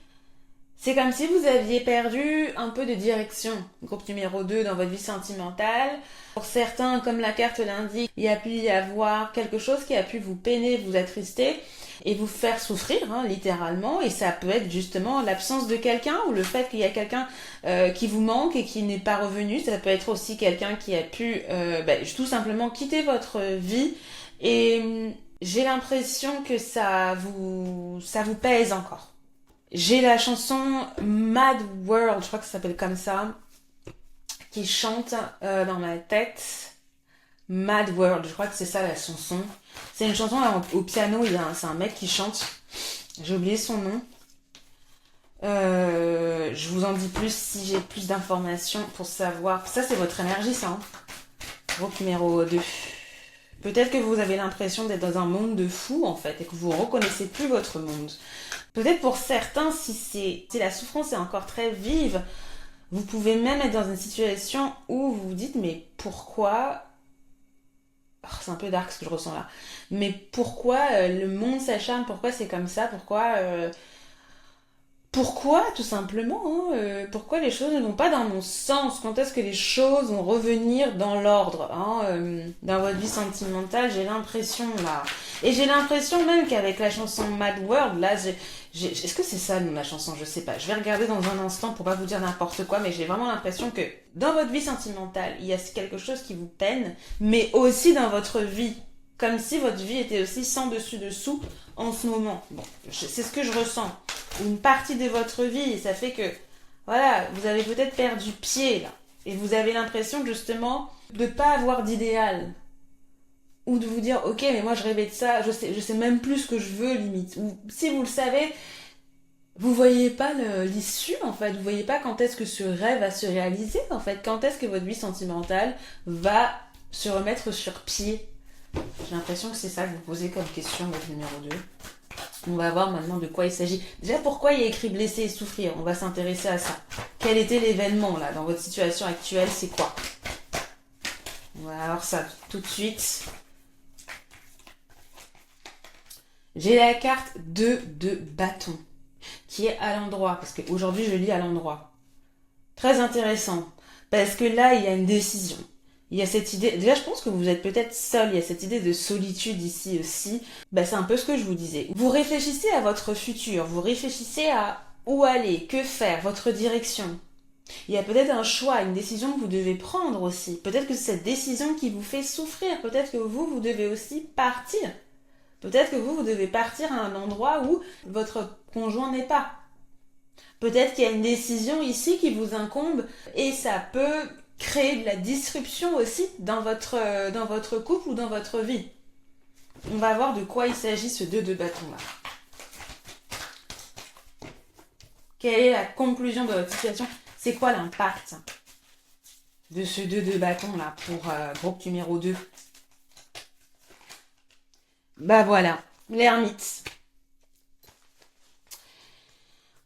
c'est comme si vous aviez perdu un peu de direction. Groupe numéro 2 dans votre vie sentimentale. Pour certains, comme la carte l'indique, il y a pu y avoir quelque chose qui a pu vous peiner, vous attrister et vous faire souffrir, hein, littéralement. Et ça peut être justement l'absence de quelqu'un ou le fait qu'il y a quelqu'un qui vous manque et qui n'est pas revenu. Ça peut être aussi quelqu'un qui a pu tout simplement quitter votre vie. Et j'ai l'impression que ça vous pèse encore. J'ai la chanson Mad World, je crois que ça s'appelle comme ça, qui chante dans ma tête. Mad World, je crois que c'est ça la chanson. C'est une chanson au piano, c'est un mec qui chante. J'ai oublié son nom. Je vous en dis plus si j'ai plus d'informations pour savoir. Ça, c'est votre énergie, ça. Hein. Groupe numéro 2. Peut-être que vous avez l'impression d'être dans un monde de fous, en fait, et que vous ne reconnaissez plus votre monde. Peut-être pour certains, si la souffrance est encore très vive, vous pouvez même être dans une situation où vous vous dites, mais pourquoi... Oh, c'est un peu dark ce que je ressens là. Mais pourquoi le monde s'acharne? Pourquoi c'est comme ça? Pourquoi, tout simplement, hein, pourquoi les choses ne vont pas dans mon sens? Quand est-ce que les choses vont revenir dans l'ordre, hein, dans votre vie sentimentale? J'ai l'impression, là. Et j'ai l'impression même qu'avec la chanson Mad World, là, est-ce que c'est ça, la chanson? Je sais pas. Je vais regarder dans un instant pour pas vous dire n'importe quoi, mais j'ai vraiment l'impression que dans votre vie sentimentale, il y a quelque chose qui vous peine, mais aussi dans votre vie. Comme si votre vie était aussi sans dessus-dessous en ce moment. Bon, c'est ce que je ressens. Une partie de votre vie, et ça fait que, voilà, vous avez peut-être perdu pied, là. Et vous avez l'impression, justement, de ne pas avoir d'idéal. Ou de vous dire, ok, mais moi je rêvais de ça, je sais même plus ce que je veux, limite. Ou si vous le savez, vous voyez pas l'issue, en fait. Vous voyez pas quand est-ce que ce rêve va se réaliser, en fait. Quand est-ce que votre vie sentimentale va se remettre sur pied. J'ai l'impression que c'est ça que vous posez comme question, votre numéro 2. On va voir maintenant de quoi il s'agit. Déjà, pourquoi il y a écrit blessé et souffrir? On va s'intéresser à ça. Quel était l'événement, là, dans votre situation actuelle? C'est quoi? On va voir ça tout de suite. J'ai la carte 2 de bâton, qui est à l'endroit, parce qu'aujourd'hui, je lis à l'endroit. Très intéressant, parce que là, il y a une décision. Il y a cette idée, déjà je pense que vous êtes peut-être seul, il y a cette idée de solitude ici aussi. C'est un peu ce que je vous disais. Vous réfléchissez à votre futur, vous réfléchissez à où aller, que faire, votre direction. Il y a peut-être un choix, une décision que vous devez prendre aussi. Peut-être que c'est cette décision qui vous fait souffrir. Peut-être que vous devez aussi partir. Peut-être que vous devez partir à un endroit où votre conjoint n'est pas. Peut-être qu'il y a une décision ici qui vous incombe et ça peut créer de la disruption aussi dans votre couple ou dans votre vie. On va voir de quoi il s'agit ce 2 de bâton là. Quelle est la conclusion de votre situation? C'est quoi l'impact de ce 2 de bâton là pour groupe numéro 2? Bah voilà, l'ermite.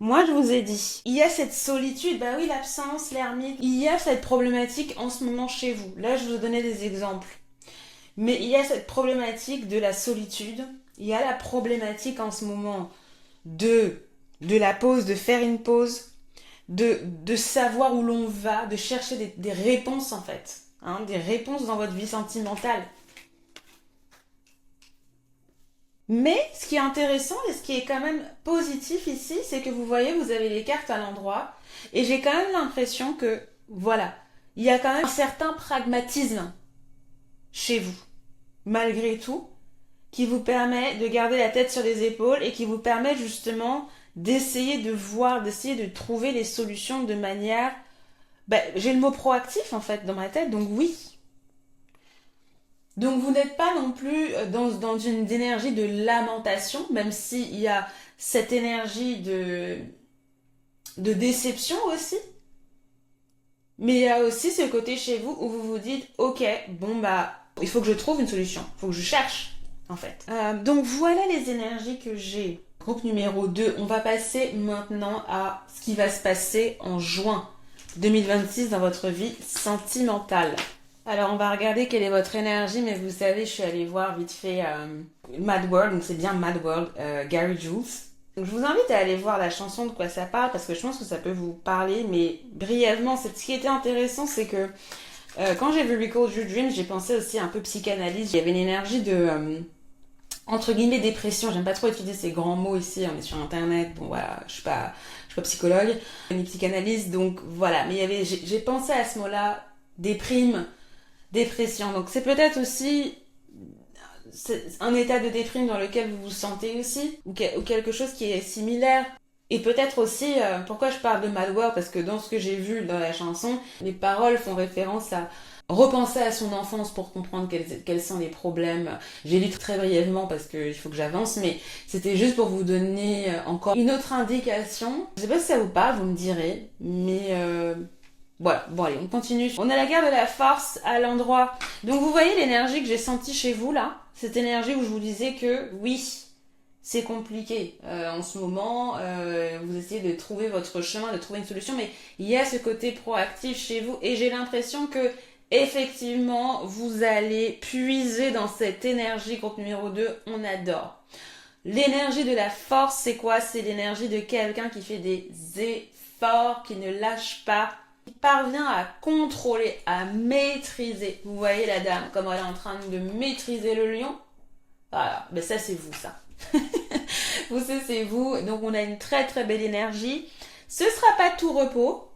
Moi, je vous ai dit, il y a cette solitude, bah oui, l'absence, l'ermite, il y a cette problématique en ce moment chez vous. Là, je vous ai donné des exemples. Mais il y a cette problématique de la solitude, il y a la problématique en ce moment de la pause, de faire une pause, de savoir où l'on va, de chercher des réponses en fait, hein, des réponses dans votre vie sentimentale. Mais ce qui est intéressant et ce qui est quand même positif ici, c'est que vous voyez, vous avez les cartes à l'endroit et j'ai quand même l'impression que, voilà, il y a quand même un certain pragmatisme chez vous, malgré tout, qui vous permet de garder la tête sur les épaules et qui vous permet justement d'essayer de voir, d'essayer de trouver les solutions de manière... j'ai le mot proactif en fait dans ma tête, donc oui. Donc vous n'êtes pas non plus dans une énergie de lamentation, même s'il y a cette énergie de déception aussi. Mais il y a aussi ce côté chez vous où vous vous dites, ok, bon il faut que je trouve une solution, il faut que je cherche en fait. Donc voilà les énergies que j'ai. Groupe numéro 2, on va passer maintenant à ce qui va se passer en juin 2026 dans votre vie sentimentale. Alors on va regarder quelle est votre énergie, mais vous savez, je suis allée voir vite fait Mad World, donc c'est bien Mad World, Gary Jules. Donc je vous invite à aller voir la chanson de quoi ça parle, parce que je pense que ça peut vous parler, mais brièvement, ce qui était intéressant, c'est que quand j'ai vu Recall Your Dreams, j'ai pensé aussi un peu psychanalyse, il y avait une énergie de... entre guillemets dépression, j'aime pas trop utiliser ces grands mots ici, on est sur internet, bon voilà, je suis pas psychologue, ni psychanalyste, donc voilà, mais j'ai pensé à ce mot-là, dépression, donc c'est peut-être aussi un état de déprime dans lequel vous vous sentez aussi, ou quelque chose qui est similaire. Et peut-être aussi, pourquoi je parle de Mad World, parce que dans ce que j'ai vu dans la chanson, les paroles font référence à repenser à son enfance pour comprendre quels sont les problèmes. J'ai lu très brièvement parce qu'il faut que j'avance, mais c'était juste pour vous donner encore une autre indication. Je sais pas si ça vous parle, vous me direz, mais voilà. Bon allez, on continue. On a la carte de la force à l'endroit. Donc vous voyez l'énergie que j'ai sentie chez vous là, cette énergie où je vous disais que oui, c'est compliqué en ce moment, vous essayez de trouver votre chemin, de trouver une solution, mais il y a ce côté proactif chez vous et j'ai l'impression que effectivement, vous allez puiser dans cette énergie, groupe numéro 2, on adore. L'énergie de la force, c'est quoi? C'est l'énergie de quelqu'un qui fait des efforts, qui ne lâche pas, qui parvient à contrôler, à maîtriser. Vous voyez la dame, comme elle est en train de maîtriser le lion? Voilà, mais ça c'est vous, ça. Vous, c'est vous. Donc on a une très très belle énergie. Ce sera pas tout repos.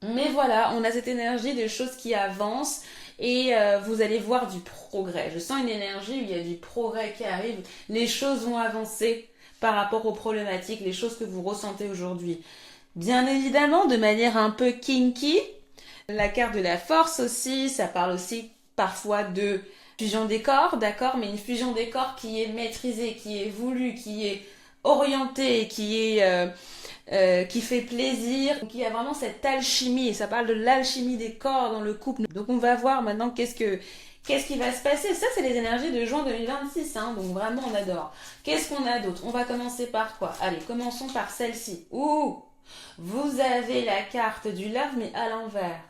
Mais voilà, on a cette énergie de choses qui avancent et vous allez voir du progrès. Je sens une énergie où il y a du progrès qui arrive. Les choses vont avancer par rapport aux problématiques, les choses que vous ressentez aujourd'hui. Bien évidemment, de manière un peu kinky. La carte de la force aussi, ça parle aussi parfois de fusion des corps, d'accord, mais une fusion des corps qui est maîtrisée, qui est voulue, qui est orientée, qui fait plaisir, qui a vraiment cette alchimie, et ça parle de l'alchimie des corps dans le couple. Donc on va voir maintenant qu'est-ce qui va se passer. Ça c'est les énergies de juin 2026, hein, donc vraiment on adore. Qu'est-ce qu'on a d'autre? On va commencer par quoi? Allez, commençons par celle-ci. Ouh, vous avez la carte du love mais à l'envers.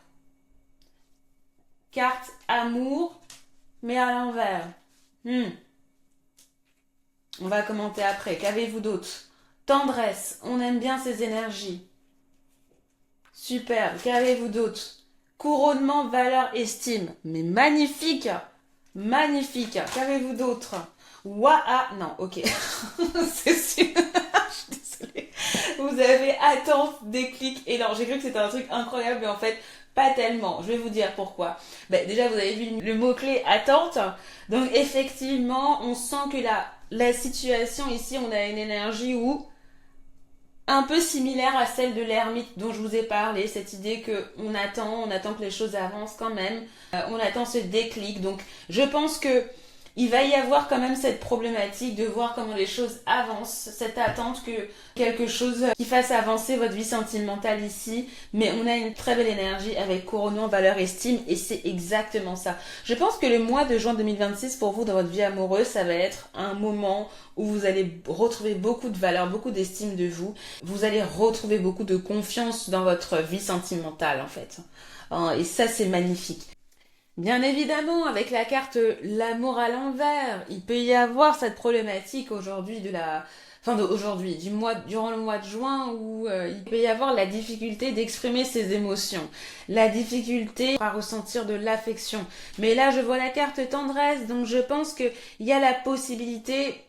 Carte amour mais à l'envers. On va commenter après. Qu'avez-vous d'autre? Tendresse, on aime bien ces énergies. Superbe, qu'avez-vous d'autre? Couronnement, valeur, estime. Mais magnifique, magnifique. Qu'avez-vous d'autre? Non, ok. C'est sûr. Je suis désolée. Vous vous avez attente, déclic, élan. J'ai cru que c'était un truc incroyable, mais en fait, pas tellement. Je vais vous dire pourquoi. Déjà, vous avez vu le mot-clé attente. Donc, effectivement, on sent que la situation ici, on a une énergie où un peu similaire à celle de l'ermite dont je vous ai parlé, cette idée que on attend que les choses avancent quand même, on attend ce déclic. Donc je pense que il va y avoir quand même cette problématique de voir comment les choses avancent, cette attente que quelque chose qui fasse avancer votre vie sentimentale ici, mais on a une très belle énergie avec couronnement, valeur, estime, et c'est exactement ça. Je pense que le mois de juin 2026 pour vous dans votre vie amoureuse, ça va être un moment où vous allez retrouver beaucoup de valeur, beaucoup d'estime de vous, vous allez retrouver beaucoup de confiance dans votre vie sentimentale en fait. Et ça c'est magnifique. Bien évidemment, avec la carte l'amour à l'envers, il peut y avoir cette problématique aujourd'hui durant le mois de juin où il peut y avoir la difficulté d'exprimer ses émotions, la difficulté à ressentir de l'affection. Mais là, je vois la carte tendresse, donc je pense qu'il y a la possibilité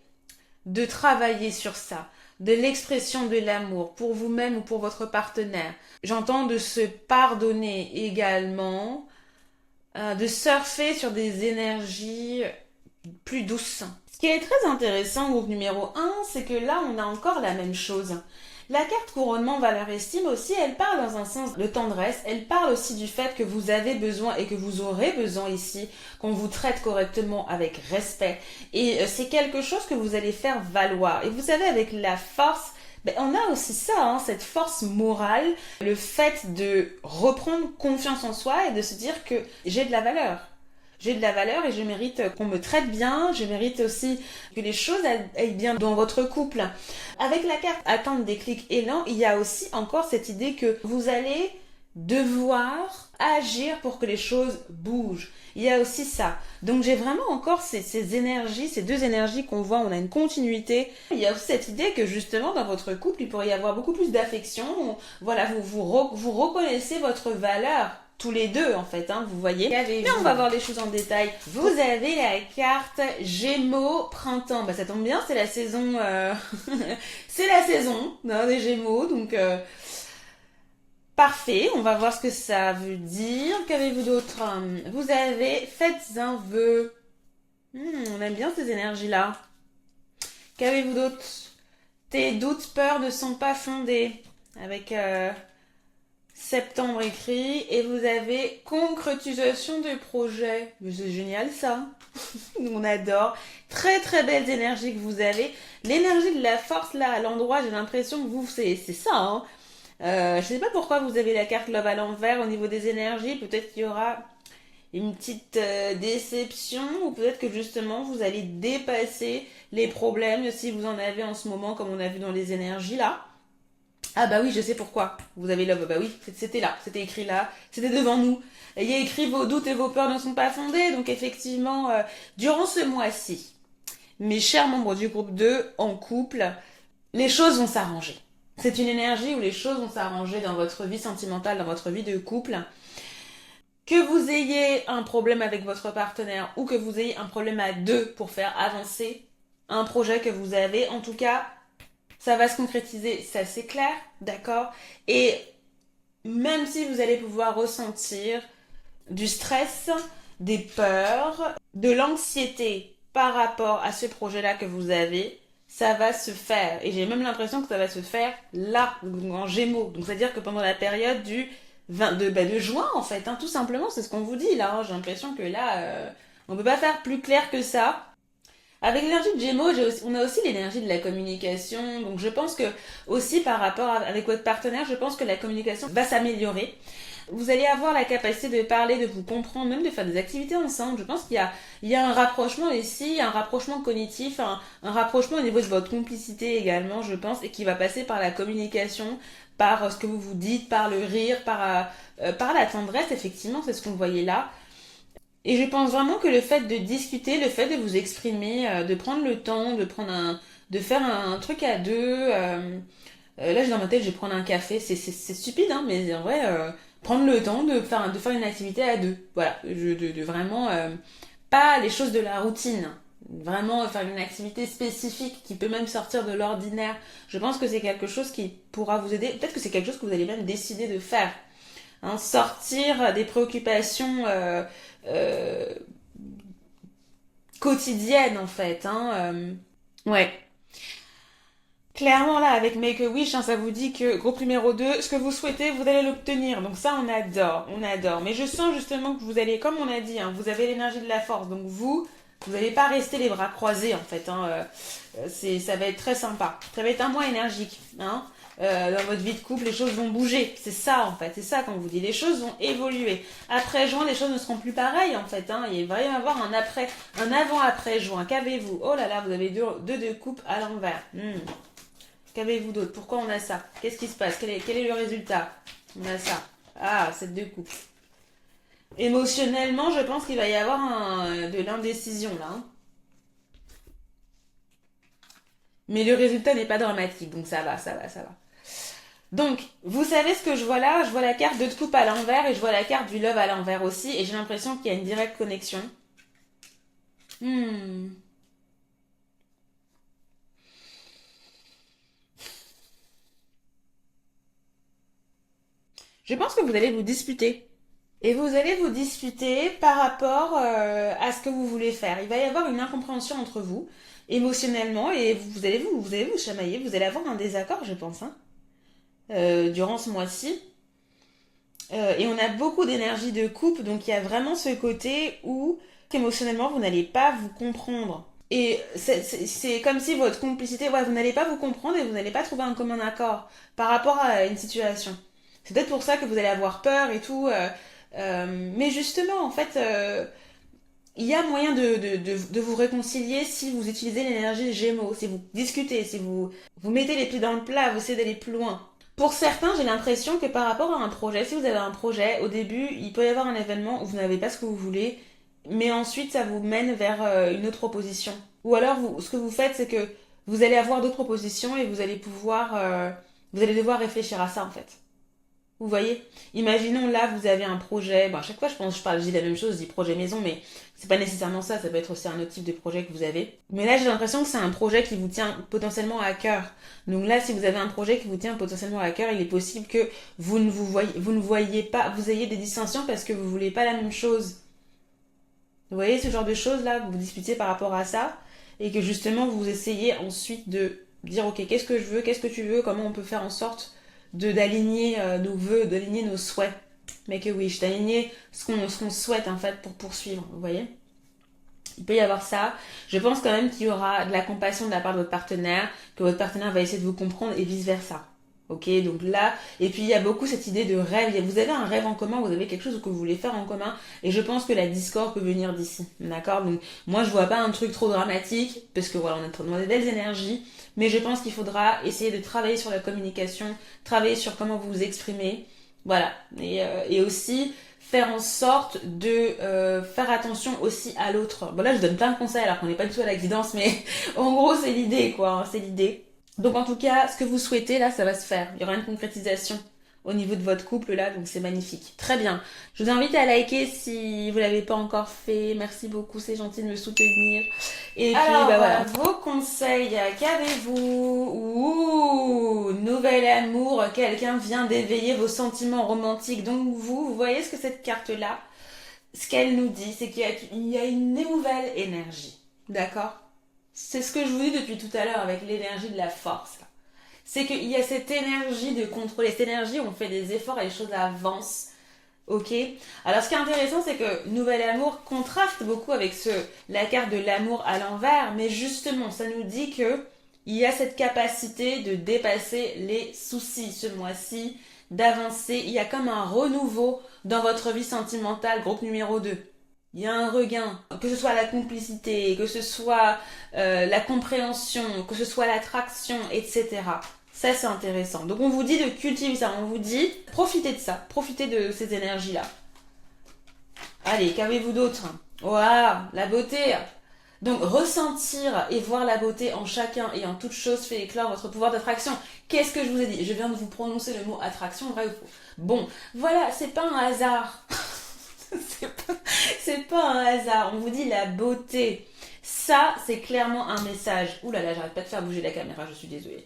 de travailler sur ça, de l'expression de l'amour pour vous-même ou pour votre partenaire. J'entends de se pardonner également, de surfer sur des énergies plus douces. Ce qui est très intéressant, groupe numéro 1, c'est que là, on a encore la même chose. La carte couronnement valeur estime aussi, elle parle dans un sens de tendresse, elle parle aussi du fait que vous avez besoin et que vous aurez besoin ici, qu'on vous traite correctement avec respect. Et c'est quelque chose que vous allez faire valoir. Et vous savez, avec la force, on a aussi ça, cette force morale, le fait de reprendre confiance en soi et de se dire que j'ai de la valeur. J'ai de la valeur et je mérite qu'on me traite bien, je mérite aussi que les choses aillent bien dans votre couple. Avec la carte attente, déclic, élan, il y a aussi encore cette idée que vous allez devoir agir pour que les choses bougent. Il y a aussi ça. Donc j'ai vraiment encore ces énergies, ces deux énergies qu'on voit, on a une continuité. Il y a aussi cette idée que justement dans votre couple, il pourrait y avoir beaucoup plus d'affection. Voilà, vous reconnaissez votre valeur. Tous les deux en fait, vous voyez. Mais on va voir les choses en détail. Vous avez la carte Gémeaux printemps. Ça tombe bien, c'est la saison, c'est la saison des Gémeaux, donc parfait. On va voir ce que ça veut dire. Qu'avez-vous d'autre? Vous avez faites un vœu. On aime bien ces énergies-là. Qu'avez-vous d'autre? Tes doutes, peurs ne sont pas fondés. Avec septembre écrit, et vous avez concrétisation des projets. Mais c'est génial ça. On adore. Très très belles énergies que vous avez. L'énergie de la force là à l'endroit, j'ai l'impression que vous c'est ça. Je sais pas pourquoi vous avez la carte Love à l'envers au niveau des énergies. Peut-être qu'il y aura une petite déception, ou peut-être que justement vous allez dépasser les problèmes si vous en avez en ce moment, comme on a vu dans les énergies là. Ah bah oui, je sais pourquoi. Vous avez Love, bah oui, c'était là, c'était écrit là, c'était devant nous. Il y a écrit vos doutes et vos peurs ne sont pas fondés, donc effectivement, durant ce mois-ci, mes chers membres du groupe 2 en couple, les choses vont s'arranger. C'est une énergie où les choses vont s'arranger dans votre vie sentimentale, dans votre vie de couple. Que vous ayez un problème avec votre partenaire ou que vous ayez un problème à deux pour faire avancer un projet que vous avez, en tout cas, ça va se concrétiser, ça c'est clair, d'accord? Et même si vous allez pouvoir ressentir du stress, des peurs, de l'anxiété par rapport à ce projet-là que vous avez, ça va se faire. Et j'ai même l'impression que ça va se faire là, en Gémeaux. Donc c'est-à-dire que pendant la période de juin, en fait, tout simplement, c'est ce qu'on vous dit là. J'ai l'impression que là, on peut pas faire plus clair que ça. Avec l'énergie de Gémeaux, on a aussi l'énergie de la communication. Donc je pense que aussi par rapport avec votre partenaire, je pense que la communication va s'améliorer. Vous allez avoir la capacité de parler, de vous comprendre, même de faire des activités ensemble. Je pense qu'il y a un rapprochement ici, un rapprochement cognitif, un rapprochement au niveau de votre complicité également, je pense, et qui va passer par la communication, par ce que vous vous dites, par le rire, par la tendresse, effectivement, c'est ce qu'on voyait là. Et je pense vraiment que le fait de discuter, le fait de vous exprimer, de prendre le temps, de faire un truc à deux. Là, j'ai dans ma tête, je vais prendre un café. C'est stupide, mais en vrai, prendre le temps de faire une activité à deux. Voilà, de vraiment pas les choses de la routine. vraiment faire une activité spécifique qui peut même sortir de l'ordinaire. Je pense que c'est quelque chose qui pourra vous aider. Peut-être que c'est quelque chose que vous allez même décider de faire. Hein, sortir des préoccupations euh, quotidiennes en fait. Hein, ouais. Clairement là, avec Make-A-Wish, hein, ça vous dit que groupe numéro 2, ce que vous souhaitez, vous allez l'obtenir. Donc ça, on adore, on adore. Mais je sens justement que vous allez, comme on a dit, hein, vous avez l'énergie de la force. Donc vous n'allez pas rester les bras croisés en fait. Hein, ça va être très sympa. Ça va être un mois énergique. Hein. Dans votre vie de couple, les choses vont bouger. C'est ça en fait. C'est ça qu'on vous dit. Les choses vont évoluer. Après juin, les choses ne seront plus pareilles en fait. Hein. Il va y avoir un avant-après juin. Qu'avez-vous? Oh là là, vous avez deux de coupe à l'envers. Qu'avez-vous d'autre? Pourquoi on a ça? Qu'est-ce qui se passe? Quel est le résultat? On a ça. Ah, cette deux coupes. Émotionnellement, je pense qu'il va y avoir de l'indécision là. Hein. Mais le résultat n'est pas dramatique, donc ça va, ça va, ça va. Donc, vous savez ce que je vois là? Je vois la carte de coupe à l'envers et je vois la carte du love à l'envers aussi. Et j'ai l'impression qu'il y a une directe connexion. Hmm. Je pense que vous allez vous disputer. Et vous allez vous disputer par rapport à ce que vous voulez faire. Il va y avoir une incompréhension entre vous, émotionnellement, et vous allez vous chamailler, vous allez avoir un désaccord, je pense, hein, durant ce mois-ci. Et on a beaucoup d'énergie de couple, donc il y a vraiment ce côté où, émotionnellement, vous n'allez pas vous comprendre. Et c'est comme si votre complicité, ouais, vous n'allez pas vous comprendre et vous n'allez pas trouver un commun accord par rapport à une situation. C'est peut-être pour ça que vous allez avoir peur et tout. Mais justement, en fait, il y a moyen de vous réconcilier si vous utilisez l'énergie Gémeaux, si vous discutez, si vous mettez les pieds dans le plat, vous essayez d'aller plus loin. Pour certains, j'ai l'impression que par rapport à un projet, si vous avez un projet, au début, il peut y avoir un événement où vous n'avez pas ce que vous voulez, mais ensuite ça vous mène vers une autre proposition. Ou alors, ce que vous faites, c'est que vous allez avoir d'autres propositions et vous allez devoir réfléchir à ça en fait. Vous voyez? Imaginons là, vous avez un projet. Bon, à chaque fois, je dis la même chose, je dis projet maison, mais c'est pas nécessairement ça. Ça peut être aussi un autre type de projet que vous avez. Mais là, j'ai l'impression que c'est un projet qui vous tient potentiellement à cœur. Donc là, si vous avez un projet qui vous tient potentiellement à cœur, il est possible que vous ne voyez pas, vous ayez des distinctions parce que vous voulez pas la même chose. Vous voyez ce genre de choses là, que vous disputez par rapport à ça, et que justement vous essayez ensuite de dire ok, qu'est-ce que je veux, qu'est-ce que tu veux, comment on peut faire en sorte de d'aligner nos vœux, d'aligner nos souhaits. Make a wish, d'aligner ce qu'on souhaite en fait pour poursuivre, vous voyez. Il peut y avoir ça. Je pense quand même qu'il y aura de la compassion de la part de votre partenaire, que votre partenaire va essayer de vous comprendre et vice versa. Ok, donc là, et puis il y a beaucoup cette idée de rêve. Vous avez un rêve en commun, vous avez quelque chose que vous voulez faire en commun, et je pense que la discorde peut venir d'ici. D'accord? Donc moi je vois pas un truc trop dramatique, parce que voilà, on est dans des belles énergies, mais je pense qu'il faudra essayer de travailler sur la communication, travailler sur comment vous vous exprimez, voilà, et aussi faire en sorte de faire attention aussi à l'autre. Bon là je donne plein de conseils alors qu'on n'est pas du tout à la guidance, mais en gros c'est l'idée quoi, hein, c'est l'idée. Donc en tout cas, ce que vous souhaitez là, ça va se faire. Il y aura une concrétisation au niveau de votre couple là, donc c'est magnifique. Très bien. Je vous invite à liker si vous l'avez pas encore fait. Merci beaucoup, c'est gentil de me soutenir. Et puis alors, bah voilà, vos conseils, qu'avez-vous? Ouh, nouvel amour, quelqu'un vient d'éveiller vos sentiments romantiques. Donc vous voyez ce que cette carte là, ce qu'elle nous dit, c'est qu'il y a une nouvelle énergie. D'accord? C'est ce que je vous dis depuis tout à l'heure avec l'énergie de la force. C'est qu'il y a cette énergie de contrôler, cette énergie où on fait des efforts et les choses avancent. Ok? Alors ce qui est intéressant, c'est que Nouvel Amour contraste beaucoup avec la carte de l'amour à l'envers, mais justement, ça nous dit que il y a cette capacité de dépasser les soucis ce mois-ci, d'avancer. Il y a comme un renouveau dans votre vie sentimentale, groupe numéro 2. Il y a un regain, que ce soit la complicité, que ce soit la compréhension, que ce soit l'attraction, etc. Ça, c'est intéressant. Donc, on vous dit de cultiver ça. On vous dit, profitez de ça. Profitez de ces énergies-là. Allez, qu'avez-vous d'autre? Waouh, la beauté. Donc, ressentir et voir la beauté en chacun et en toute chose fait éclore votre pouvoir d'attraction. Qu'est-ce que je vous ai dit? Je viens de vous prononcer le mot attraction, vrai ou faux? Bon, voilà, c'est pas un hasard. c'est pas un hasard. On vous dit la beauté. Ça, c'est clairement un message. Ouh là là, j'arrête pas de faire bouger la caméra, je suis désolée.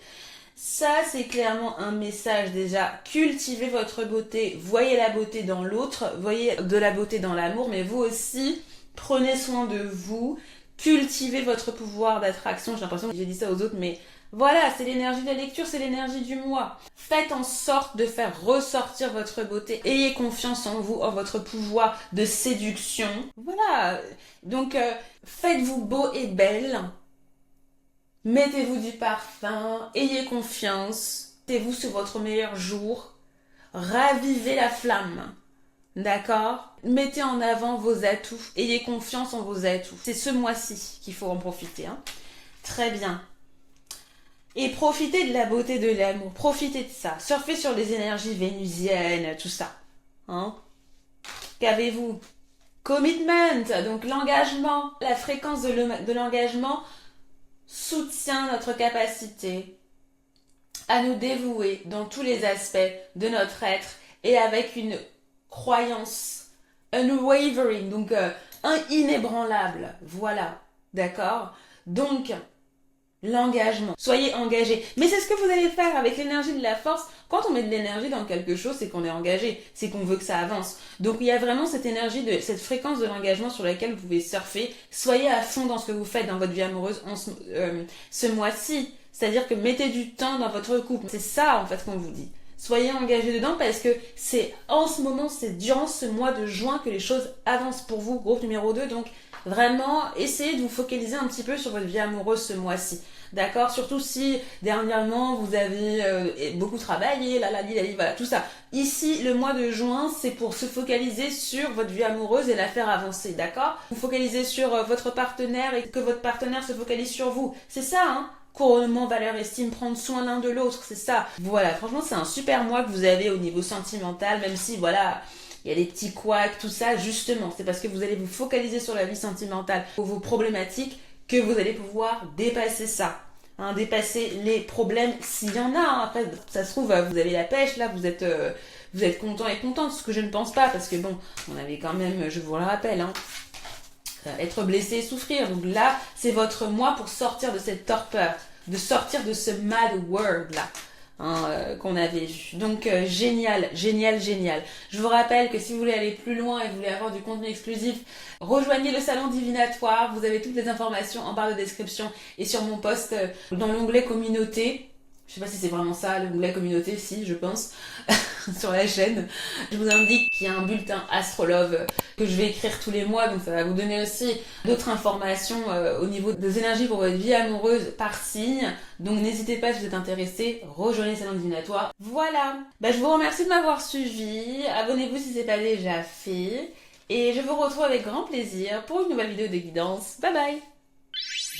Ça, c'est clairement un message déjà. Cultivez votre beauté, voyez la beauté dans l'autre, voyez de la beauté dans l'amour, mais vous aussi, prenez soin de vous, cultivez votre pouvoir d'attraction. J'ai l'impression que j'ai dit ça aux autres, mais voilà, c'est l'énergie de la lecture, c'est l'énergie du moi. Faites en sorte de faire ressortir votre beauté. Ayez confiance en vous, en votre pouvoir de séduction. Voilà. Donc, faites-vous beau et belle. Mettez-vous du parfum. Ayez confiance. Mettez-vous sur votre meilleur jour. Ravivez la flamme. D'accord? Mettez en avant vos atouts. Ayez confiance en vos atouts. C'est ce mois-ci qu'il faut en profiter. Hein. Très bien. Et profitez de la beauté de l'amour, profitez de ça. Surfez sur les énergies vénusiennes, tout ça. Hein? Qu'avez-vous? Commitment, donc l'engagement. La fréquence de l'engagement soutient notre capacité à nous dévouer dans tous les aspects de notre être et avec une croyance unwavering, donc inébranlable. Voilà, d'accord? Donc, l'engagement. Soyez engagés. Mais c'est ce que vous allez faire avec l'énergie de la force. Quand on met de l'énergie dans quelque chose, c'est qu'on est engagé. C'est qu'on veut que ça avance. Donc il y a vraiment cette énergie, cette fréquence de l'engagement sur laquelle vous pouvez surfer. Soyez à fond dans ce que vous faites dans votre vie amoureuse ce mois-ci. C'est-à-dire que mettez du temps dans votre couple. C'est ça en fait qu'on vous dit. Soyez engagés dedans parce que c'est en ce moment, c'est durant ce mois de juin que les choses avancent pour vous. Groupe numéro 2. Donc vraiment, essayez de vous focaliser un petit peu sur votre vie amoureuse ce mois-ci. D'accord? Surtout si dernièrement vous avez beaucoup travaillé, voilà, tout ça. Ici, le mois de juin, c'est pour se focaliser sur votre vie amoureuse et la faire avancer, d'accord? Vous focalisez sur votre partenaire et que votre partenaire se focalise sur vous. C'est ça, hein? Couronnement, valeur, estime, prendre soin l'un de l'autre, c'est ça. Voilà, franchement, c'est un super mois que vous avez au niveau sentimental, même si, voilà, il y a des petits couacs, tout ça, justement. C'est parce que vous allez vous focaliser sur la vie sentimentale, pour vos problématiques, que vous allez pouvoir dépasser ça. Hein, dépasser les problèmes s'il y en a. Hein. Après, ça se trouve, vous avez la pêche, là, vous êtes content et contente, ce que je ne pense pas, parce que bon, on avait quand même, je vous le rappelle, hein, être blessé et souffrir. Donc là, c'est votre mois pour sortir de cette torpeur, de sortir de ce mad world là. Qu'on avait vu. Donc génial, génial, génial. Je vous rappelle que si vous voulez aller plus loin et vous voulez avoir du contenu exclusif, rejoignez le salon divinatoire. Vous avez toutes les informations en barre de description et sur mon post dans l'onglet communauté. Je sais pas si c'est vraiment ça, l'onglet communauté, si, je pense, sur la chaîne. Je vous indique qu'il y a un bulletin Astrolove que je vais écrire tous les mois, donc ça va vous donner aussi d'autres informations au niveau des énergies pour votre vie amoureuse par signe. Donc n'hésitez pas si vous êtes intéressé, rejoignez le salon divinatoire. Voilà, je vous remercie de m'avoir suivi, abonnez-vous si ce n'est pas déjà fait, et je vous retrouve avec grand plaisir pour une nouvelle vidéo de guidance. Bye bye.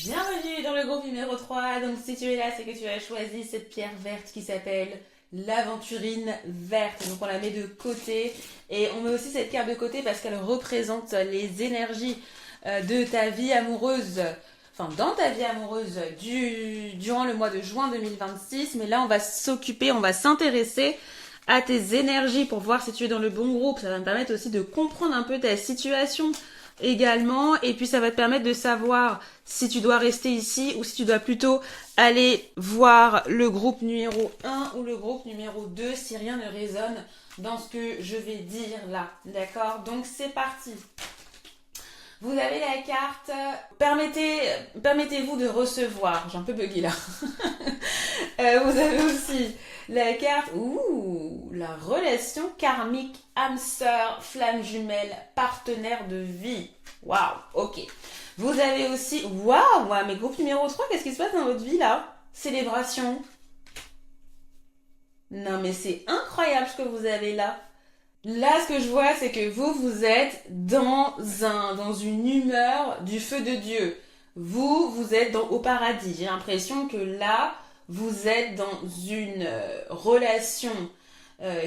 Bienvenue dans le groupe numéro 3, donc si tu es là, c'est que tu as choisi cette pierre verte qui s'appelle l'aventurine verte. Donc on la met de côté et on met aussi cette carte de côté parce qu'elle représente les énergies de ta vie amoureuse, enfin dans ta vie amoureuse durant le mois de juin 2026. Mais là on va s'intéresser à tes énergies pour voir si tu es dans le bon groupe. Ça va me permettre aussi de comprendre un peu ta situation également, et puis ça va te permettre de savoir si tu dois rester ici ou si tu dois plutôt aller voir le groupe numéro 1 ou le groupe numéro 2 si rien ne résonne dans ce que je vais dire là, d'accord? Donc c'est parti. Vous avez la carte, permettez-vous de recevoir, j'ai un peu bugué là. Vous avez aussi la carte, la relation karmique, âme sœur, flamme jumelle, partenaire de vie. Waouh, ok. Vous avez aussi, mais groupe numéro 3, qu'est-ce qui se passe dans votre vie là? Célébration. Non mais c'est incroyable ce que vous avez là. Là, ce que je vois, c'est que vous êtes dans une humeur du feu de Dieu. Vous êtes au paradis. J'ai l'impression que là, vous êtes dans une relation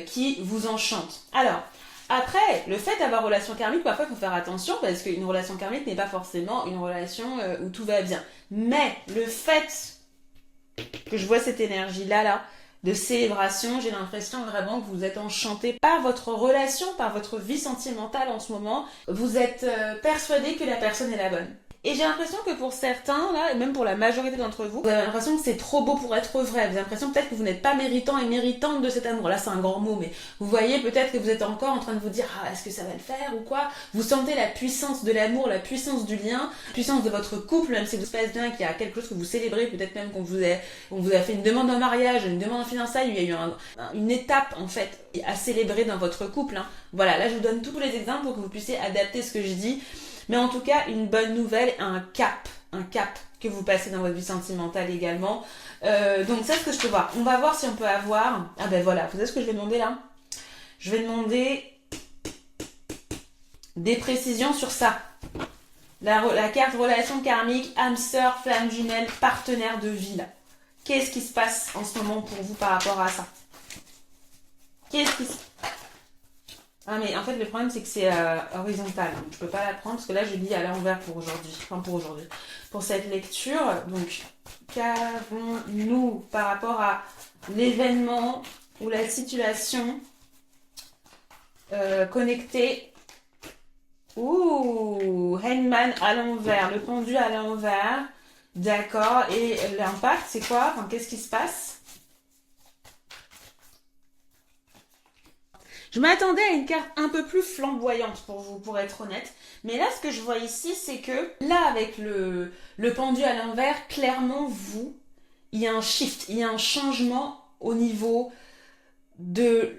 qui vous enchante. Alors, après, le fait d'avoir relation karmique, parfois, il faut faire attention parce qu'une relation karmique n'est pas forcément une relation où tout va bien. Mais le fait que je vois cette énergie-là, de célébration, j'ai l'impression vraiment que vous êtes enchanté par votre relation, par votre vie sentimentale en ce moment. Vous êtes persuadé que la personne est la bonne. Et j'ai l'impression que pour certains, là, et même pour la majorité d'entre vous, vous avez l'impression que c'est trop beau pour être vrai. Vous avez l'impression peut-être que vous n'êtes pas méritant et méritante de cet amour. Là, c'est un grand mot, mais vous voyez peut-être que vous êtes encore en train de vous dire « Ah, est-ce que ça va le faire ou quoi ?» Vous sentez la puissance de l'amour, la puissance du lien, la puissance de votre couple, même si vous se passe bien, qu'il y a quelque chose que vous célébrez, peut-être même qu'on vous a fait une demande en mariage, une demande en fiançailles, il y a eu une étape, en fait, à célébrer dans votre couple. Hein. Voilà, là, je vous donne tous les exemples pour que vous puissiez adapter ce que je dis. Mais en tout cas, une bonne nouvelle, un cap que vous passez dans votre vie sentimentale également. Donc ça, c'est ce que je peux voir. On va voir si on peut avoir... Ah ben voilà, vous savez ce que je vais demander là? Je vais demander des précisions sur ça. La carte relation karmique, âme sœur, flamme jumelle, partenaire de vie là. Qu'est-ce qui se passe en ce moment pour vous par rapport à ça? Qu'est-ce qui se... Ah mais en fait le problème c'est que c'est horizontal, donc je peux pas la prendre parce que là je lis à l'envers pour aujourd'hui, enfin pour aujourd'hui, pour cette lecture. Donc qu'avons-nous par rapport à l'événement ou la situation connectée? Ouh, Hangman à l'envers, le pendu à l'envers, d'accord, et l'impact c'est quoi? Enfin, qu'est-ce qui se passe? Je m'attendais à une carte un peu plus flamboyante pour vous, pour être honnête. Mais là, ce que je vois ici, c'est que là, avec le pendu à l'envers, clairement, il y a un shift, il y a un changement au niveau de...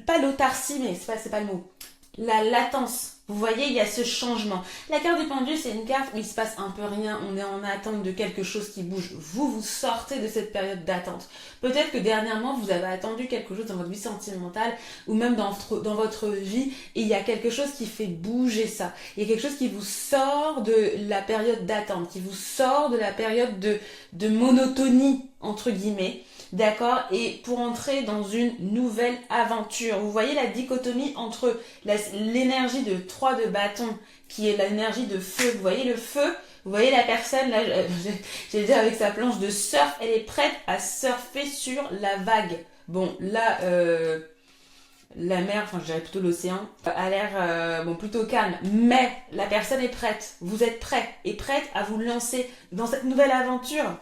Pas l'autarcie, mais c'est pas le mot. La latence. Vous voyez, il y a ce changement. La carte du pendu, c'est une carte où il se passe un peu rien, on est en attente de quelque chose qui bouge. Vous sortez de cette période d'attente. Peut-être que dernièrement, vous avez attendu quelque chose dans votre vie sentimentale ou même dans votre vie et il y a quelque chose qui fait bouger ça. Il y a quelque chose qui vous sort de la période d'attente, qui vous sort de la période de monotonie, entre guillemets. D'accord? Et pour entrer dans une nouvelle aventure. Vous voyez la dichotomie entre l'énergie de 3 de bâton, qui est l'énergie de feu. Vous voyez le feu? Vous voyez la personne, là, j'ai dit avec sa planche de surf, elle est prête à surfer sur la vague. Bon, là, la mer, enfin je dirais plutôt l'océan, a l'air plutôt calme. Mais la personne est prête. Vous êtes prêt et prête à vous lancer dans cette nouvelle aventure.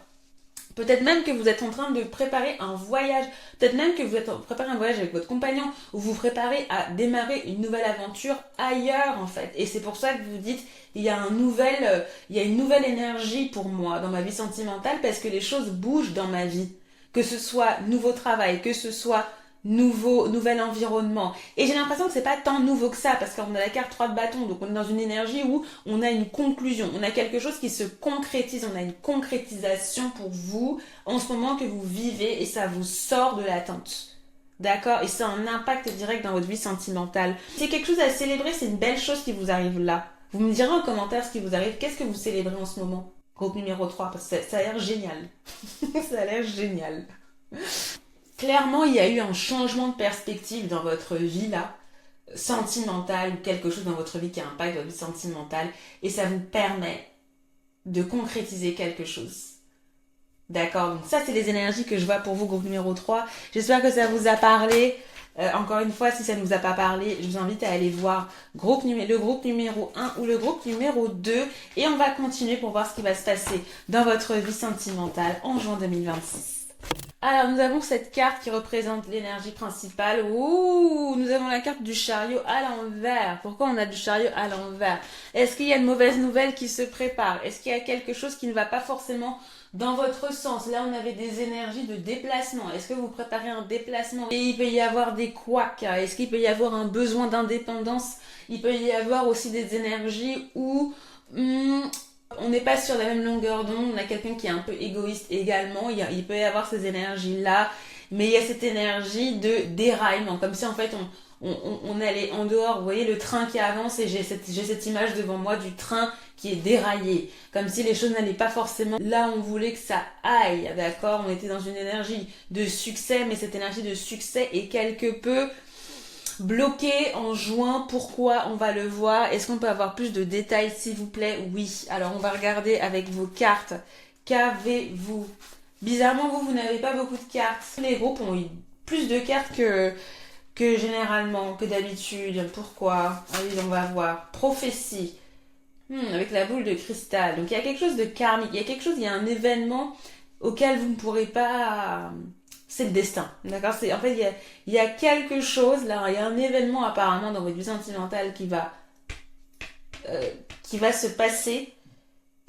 Peut-être même que vous êtes en train de préparer un voyage. Peut-être même que vous êtes en train de préparer un voyage avec votre compagnon ou vous préparez à démarrer une nouvelle aventure ailleurs en fait. Et c'est pour ça que vous dites il y a une nouvelle énergie pour moi dans ma vie sentimentale parce que les choses bougent dans ma vie. Que ce soit nouveau travail, que ce soit nouvel environnement. Et j'ai l'impression que c'est pas tant nouveau que ça, parce qu'on a la carte 3 de bâton, donc on est dans une énergie où on a une conclusion, on a quelque chose qui se concrétise, on a une concrétisation pour vous en ce moment que vous vivez et ça vous sort de l'attente. D'accord? Et ça a un impact direct dans votre vie sentimentale. C'est quelque chose à célébrer, c'est une belle chose qui vous arrive là. Vous me direz en commentaire ce qui vous arrive, qu'est-ce que vous célébrez en ce moment? Groupe numéro 3, parce que ça a l'air génial. Ça a l'air génial. Clairement, il y a eu un changement de perspective dans votre vie là, sentimentale ou quelque chose dans votre vie qui impacte votre vie sentimentale et ça vous permet de concrétiser quelque chose. D'accord? Donc ça, c'est les énergies que je vois pour vous, groupe numéro 3. J'espère que ça vous a parlé. Encore une fois, si ça ne vous a pas parlé, je vous invite à aller voir le groupe numéro 1 ou le groupe numéro 2 et on va continuer pour voir ce qui va se passer dans votre vie sentimentale en juin 2026. Alors, nous avons cette carte qui représente l'énergie principale. Ouh, nous avons la carte du chariot à l'envers. Pourquoi on a du chariot à l'envers? Est-ce qu'il y a une mauvaise nouvelle qui se prépare? Est-ce qu'il y a quelque chose qui ne va pas forcément dans votre sens? Là, on avait des énergies de déplacement. Est-ce que vous préparez un déplacement? Et il peut y avoir des couacs. Est-ce qu'il peut y avoir un besoin d'indépendance? Il peut y avoir aussi des énergies où... on n'est pas sur la même longueur d'onde, on a quelqu'un qui est un peu égoïste également, il peut y avoir ces énergies-là, mais il y a cette énergie de déraillement, comme si en fait on allait en dehors, vous voyez le train qui avance et j'ai cette image devant moi du train qui est déraillé, comme si les choses n'allaient pas forcément là où on voulait que ça aille, d'accord? On était dans une énergie de succès, mais cette énergie de succès est quelque peu bloqué en juin. Pourquoi? On va le voir. Est-ce qu'on peut avoir plus de détails s'il vous plaît? Oui. Alors on va regarder avec vos cartes. Qu'avez-vous? Bizarrement vous n'avez pas beaucoup de cartes. Les groupes ont eu plus de cartes que généralement, que d'habitude. Pourquoi? Allez, on va voir. Prophétie. Avec la boule de cristal. Donc il y a quelque chose de karmique, il y a un événement auquel vous ne pourrez pas... C'est le destin, d'accord? En fait, il y a quelque chose, là, il y a un événement apparemment dans votre vie sentimentale euh, qui va se passer.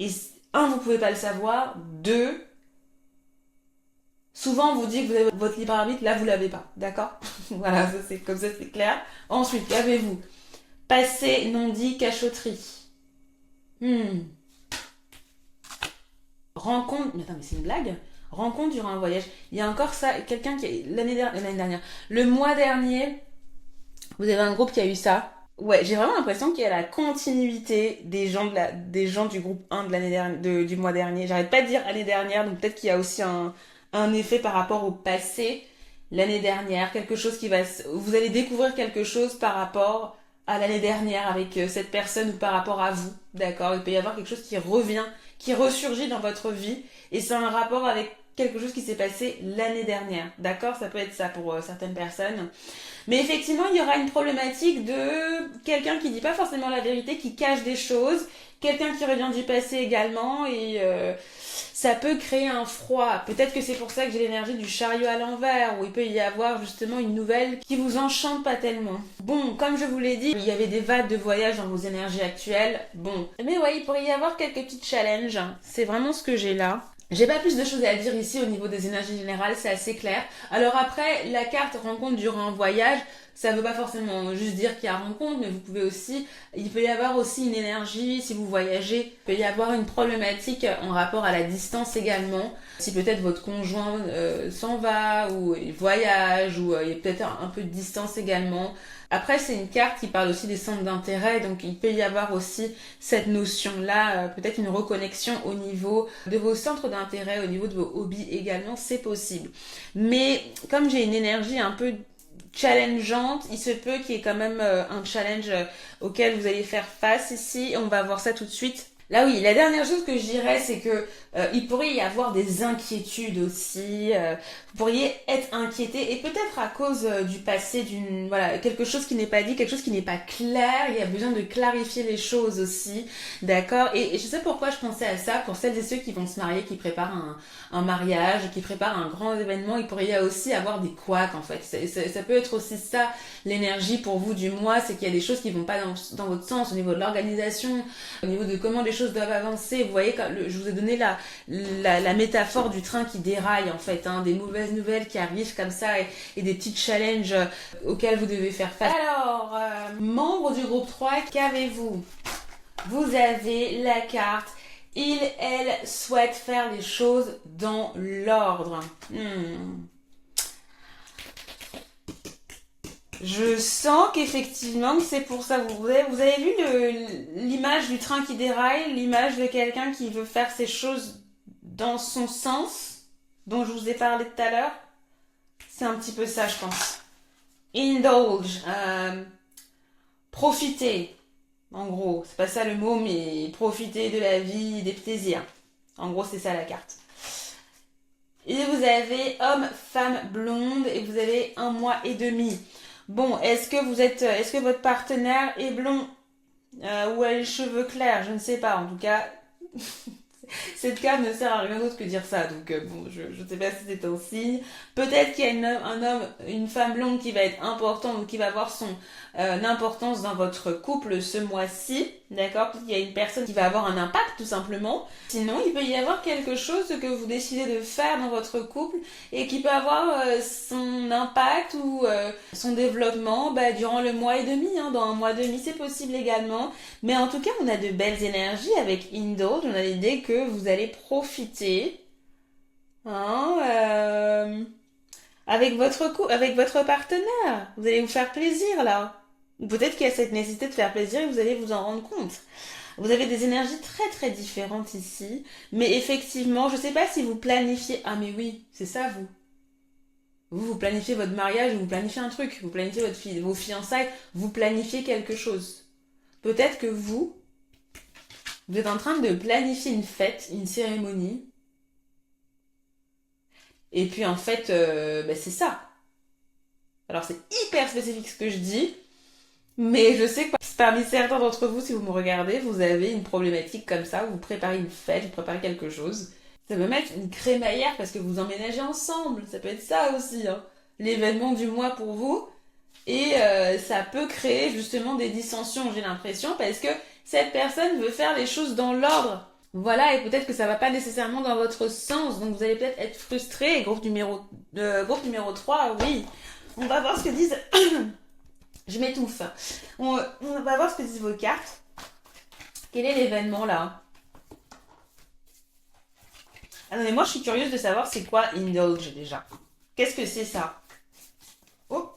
Et un, vous pouvez pas le savoir. Deux, souvent on vous dit que vous avez votre libre arbitre, là vous l'avez pas, d'accord? Voilà, ça c'est comme ça c'est clair. Ensuite, qu'avez-vous? Passé, non dit, cachotterie. Hmm. Rencontre, mais attends, mais c'est une blague? Rencontre durant un voyage. Il y a encore ça, quelqu'un qui, l'année dernière, le mois dernier, vous avez un groupe qui a eu ça. Ouais, j'ai vraiment l'impression qu'il y a la continuité des gens du groupe 1 de l'année dernière, du mois dernier. J'arrête pas de dire l'année dernière, donc peut-être qu'il y a aussi un effet par rapport au passé, l'année dernière, quelque chose vous allez découvrir quelque chose par rapport à l'année dernière avec cette personne ou par rapport à vous, d'accord? Il peut y avoir quelque chose qui revient, qui ressurgit dans votre vie, et c'est un rapport avec quelque chose qui s'est passé l'année dernière, d'accord? Ça peut être ça pour certaines personnes. Mais effectivement, il y aura une problématique de quelqu'un qui dit pas forcément la vérité, qui cache des choses, quelqu'un qui revient du passé également, et ça peut créer un froid. Peut-être que c'est pour ça que j'ai l'énergie du chariot à l'envers, où il peut y avoir justement une nouvelle qui vous enchante pas tellement. Bon, comme je vous l'ai dit, il y avait des vagues de voyage dans vos énergies actuelles. Bon, mais ouais, il pourrait y avoir quelques petits challenges. C'est vraiment ce que j'ai là. J'ai pas plus de choses à dire ici au niveau des énergies générales, c'est assez clair. Alors après, la carte rencontre durant un voyage, ça veut pas forcément juste dire qu'il y a rencontre, mais vous pouvez aussi, il peut y avoir aussi une énergie, si vous voyagez, il peut y avoir une problématique en rapport à la distance également. Si peut-être votre conjoint s'en va, ou il voyage, ou il y a peut-être un peu de distance également. Après, c'est une carte qui parle aussi des centres d'intérêt, donc il peut y avoir aussi cette notion-là, peut-être une reconnexion au niveau de vos centres d'intérêt, au niveau de vos hobbies également, c'est possible. Mais comme j'ai une énergie un peu challengeante, il se peut qu'il y ait quand même un challenge auquel vous allez faire face ici. On va voir ça tout de suite. Là oui, la dernière chose que je dirais, c'est que il pourrait y avoir des inquiétudes aussi. Vous pourriez être inquiété et peut-être à cause du passé, voilà, quelque chose qui n'est pas dit, quelque chose qui n'est pas clair. Il y a besoin de clarifier les choses aussi, d'accord. Et je sais pourquoi je pensais à ça pour celles et ceux qui vont se marier, qui préparent un mariage, qui préparent un grand événement. Il pourrait y aussi avoir des couacs en fait. Ça peut être aussi ça l'énergie pour vous du mois, c'est qu'il y a des choses qui vont pas dans votre sens au niveau de l'organisation, au niveau de comment les choses doivent avancer. Vous voyez, je vous ai donné la métaphore du train qui déraille en fait, hein, des mauvaises nouvelles qui arrivent comme ça et des petits challenges auxquels vous devez faire face. Alors, membre du groupe 3, qu'avez-vous? Vous avez la carte il, elle souhaite faire les choses dans l'ordre. Je sens qu'effectivement c'est pour ça. Vous avez vu l'image du train qui déraille, l'image de quelqu'un qui veut faire ses choses dans son sens, dont je vous ai parlé tout à l'heure. C'est un petit peu ça, je pense. Indulge, profiter. En gros, c'est pas ça le mot, mais profiter de la vie, des plaisirs. En gros, c'est ça la carte. Et vous avez homme, femme, blonde, et vous avez 1 mois et demi. Bon, est-ce que votre partenaire est blond ou a les cheveux clairs? Je ne sais pas. En tout cas, cette carte ne sert à rien d'autre que dire ça. Donc bon, je ne sais pas si c'est un signe. Peut-être qu'il y a un homme, une femme blonde qui va être important, donc qui va avoir son importance dans votre couple ce mois-ci. D'accord? Peut-être qu'il y a une personne qui va avoir un impact tout simplement. Sinon, il peut y avoir quelque chose que vous décidez de faire dans votre couple et qui peut avoir son impact ou son développement durant le mois et demi. Hein. Dans 1 mois et demi, c'est possible également. Mais en tout cas, on a de belles énergies avec Indulge. On a l'idée que vous allez profiter hein, avec avec votre partenaire. Vous allez vous faire plaisir là. Ou peut-être qu'il y a cette nécessité de faire plaisir et vous allez vous en rendre compte. Vous avez des énergies très très différentes ici. Mais effectivement, je ne sais pas si vous planifiez... Ah mais oui, c'est ça vous. Vous planifiez votre mariage, vous planifiez un truc. Vous planifiez vos fiançailles, vous planifiez quelque chose. Peut-être que vous êtes en train de planifier une fête, une cérémonie. Et puis en fait, c'est ça. Alors c'est hyper spécifique ce que je dis, mais je sais que parmi certains d'entre vous, si vous me regardez, vous avez une problématique comme ça, vous préparez une fête, vous préparez quelque chose. Ça peut mettre une crémaillère parce que vous emménagez ensemble, ça peut être ça aussi, hein. L'événement du mois pour vous. Et ça peut créer justement des dissensions, j'ai l'impression, parce que cette personne veut faire les choses dans l'ordre. Voilà, et peut-être que ça va pas nécessairement dans votre sens, donc vous allez peut-être être frustré. Groupe numéro 3, oui. On va voir ce que disent... Je m'étouffe. On va voir ce que disent vos cartes. Quel est l'événement là? Ah non, mais moi je suis curieuse de savoir c'est quoi indulge déjà. Qu'est-ce que c'est ça? Oh.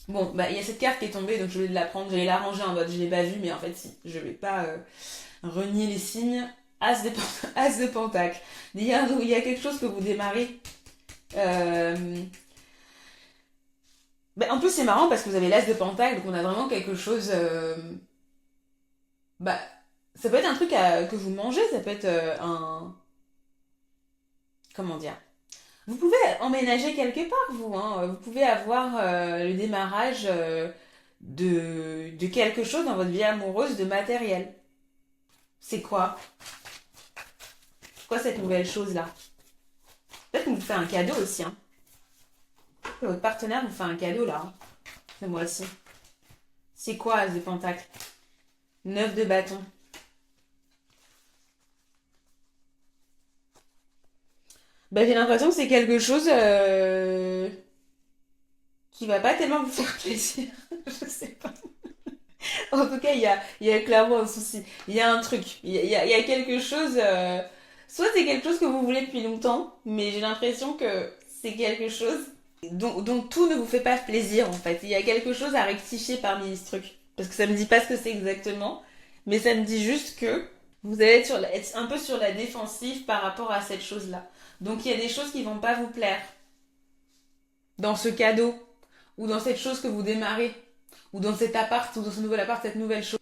Bon, bah il y a cette carte qui est tombée, donc je vais la prendre, je vais la ranger en mode je l'ai pas vue, mais en fait si, je vais pas renier les signes. As de pentacle. Il y a quelque chose que vous démarrez. En plus c'est marrant parce que vous avez l'as de pentacle, donc on a vraiment quelque chose. Bah, ça peut être un truc que vous mangez, ça peut être un. Comment dire? Vous pouvez emménager quelque part, vous, hein. Vous pouvez avoir le démarrage de quelque chose dans votre vie amoureuse de matériel. C'est quoi? C'est quoi cette nouvelle chose-là? Peut-être qu'on vous fait un cadeau aussi, hein. Que votre partenaire vous fait un cadeau, là, hein, ce mois-ci. C'est quoi, As de Pentacle? 9 de bâton. Bah, j'ai l'impression que c'est quelque chose qui va pas tellement vous faire plaisir. Je sais pas. En tout cas, il y a clairement un souci. Il y a un truc. Il y a quelque chose. Soit c'est quelque chose que vous voulez depuis longtemps, mais j'ai l'impression que c'est quelque chose dont tout ne vous fait pas plaisir en fait. Il y a quelque chose à rectifier parmi ce truc. Parce que ça me dit pas ce que c'est exactement, mais ça me dit juste que vous allez être un peu sur la défensive par rapport à cette chose-là. Donc il y a des choses qui vont pas vous plaire dans ce cadeau, ou dans cette chose que vous démarrez, ou dans cet appart, ou dans ce nouvel appart, cette nouvelle chose.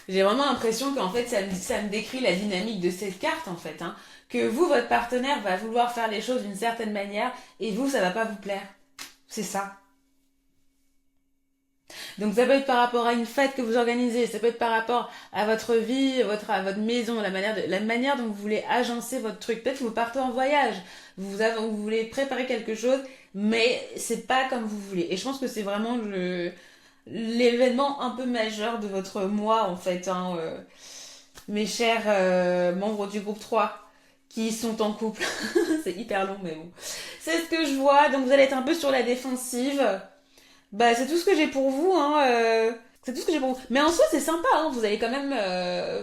J'ai vraiment l'impression qu'en fait, ça me décrit la dynamique de cette carte, en fait, hein. Que vous, votre partenaire va vouloir faire les choses d'une certaine manière, et vous, ça va pas vous plaire. C'est ça. Donc ça peut être par rapport à une fête que vous organisez, ça peut être par rapport à votre vie, à votre maison, la manière dont vous voulez agencer votre truc. Peut-être que vous partez en voyage, vous voulez préparer quelque chose, mais c'est pas comme vous voulez. Et je pense que c'est vraiment l'événement un peu majeur de votre mois en fait, hein, mes chers membres du groupe 3 qui sont en couple. C'est hyper long mais bon. C'est ce que je vois, donc vous allez être un peu sur la défensive. Bah, c'est tout ce que j'ai pour vous, hein. C'est tout ce que j'ai pour vous. Mais en soi, c'est sympa, hein. Vous allez quand même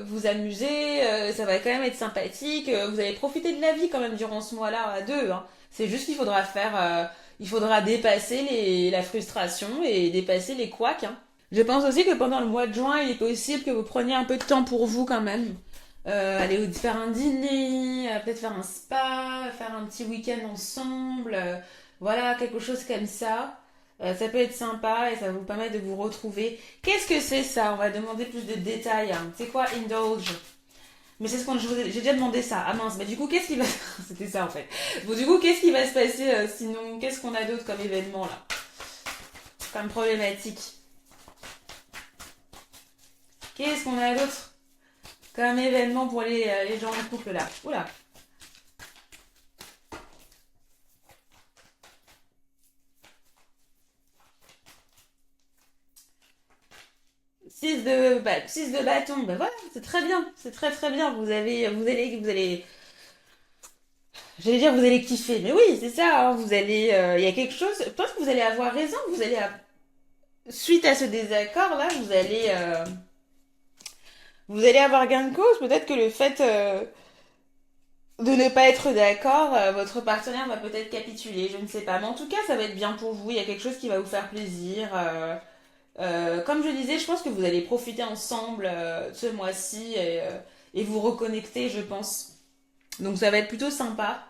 vous amuser, ça va quand même être sympathique. Vous allez profiter de la vie quand même durant ce mois-là à deux, hein. C'est juste qu'il faudra il faudra dépasser la frustration et dépasser les couacs, hein. Je pense aussi que pendant le mois de juin, il est possible que vous preniez un peu de temps pour vous quand même. Aller faire un dîner, peut-être faire un spa, faire un petit week-end ensemble, voilà, quelque chose comme ça. Ça peut être sympa et ça va vous permettre de vous retrouver. Qu'est-ce que c'est ça? On va demander plus de détails, hein. C'est quoi indulge? Mais c'est ce qu'on j'ai déjà demandé ça. Ah mince, bah du coup qu'est-ce qui va c'était ça en fait. Bon du coup qu'est-ce qui va se passer sinon qu'est-ce qu'on a d'autre comme événement là? Comme problématique. Qu'est-ce qu'on a d'autre comme événement pour les gens en couple là? Oula. 6 de bâton, ben voilà, c'est très bien, c'est très très bien. J'allais dire vous allez kiffer, mais oui, c'est ça, hein, il y a quelque chose, peut-être que vous allez avoir raison, suite à ce désaccord là, vous allez avoir gain de cause, peut-être que le fait de ne pas être d'accord, votre partenaire va peut-être capituler, je ne sais pas, mais en tout cas ça va être bien pour vous, il y a quelque chose qui va vous faire plaisir. Comme je disais, je pense que vous allez profiter ensemble ce mois-ci et vous reconnecter, je pense. Donc ça va être plutôt sympa.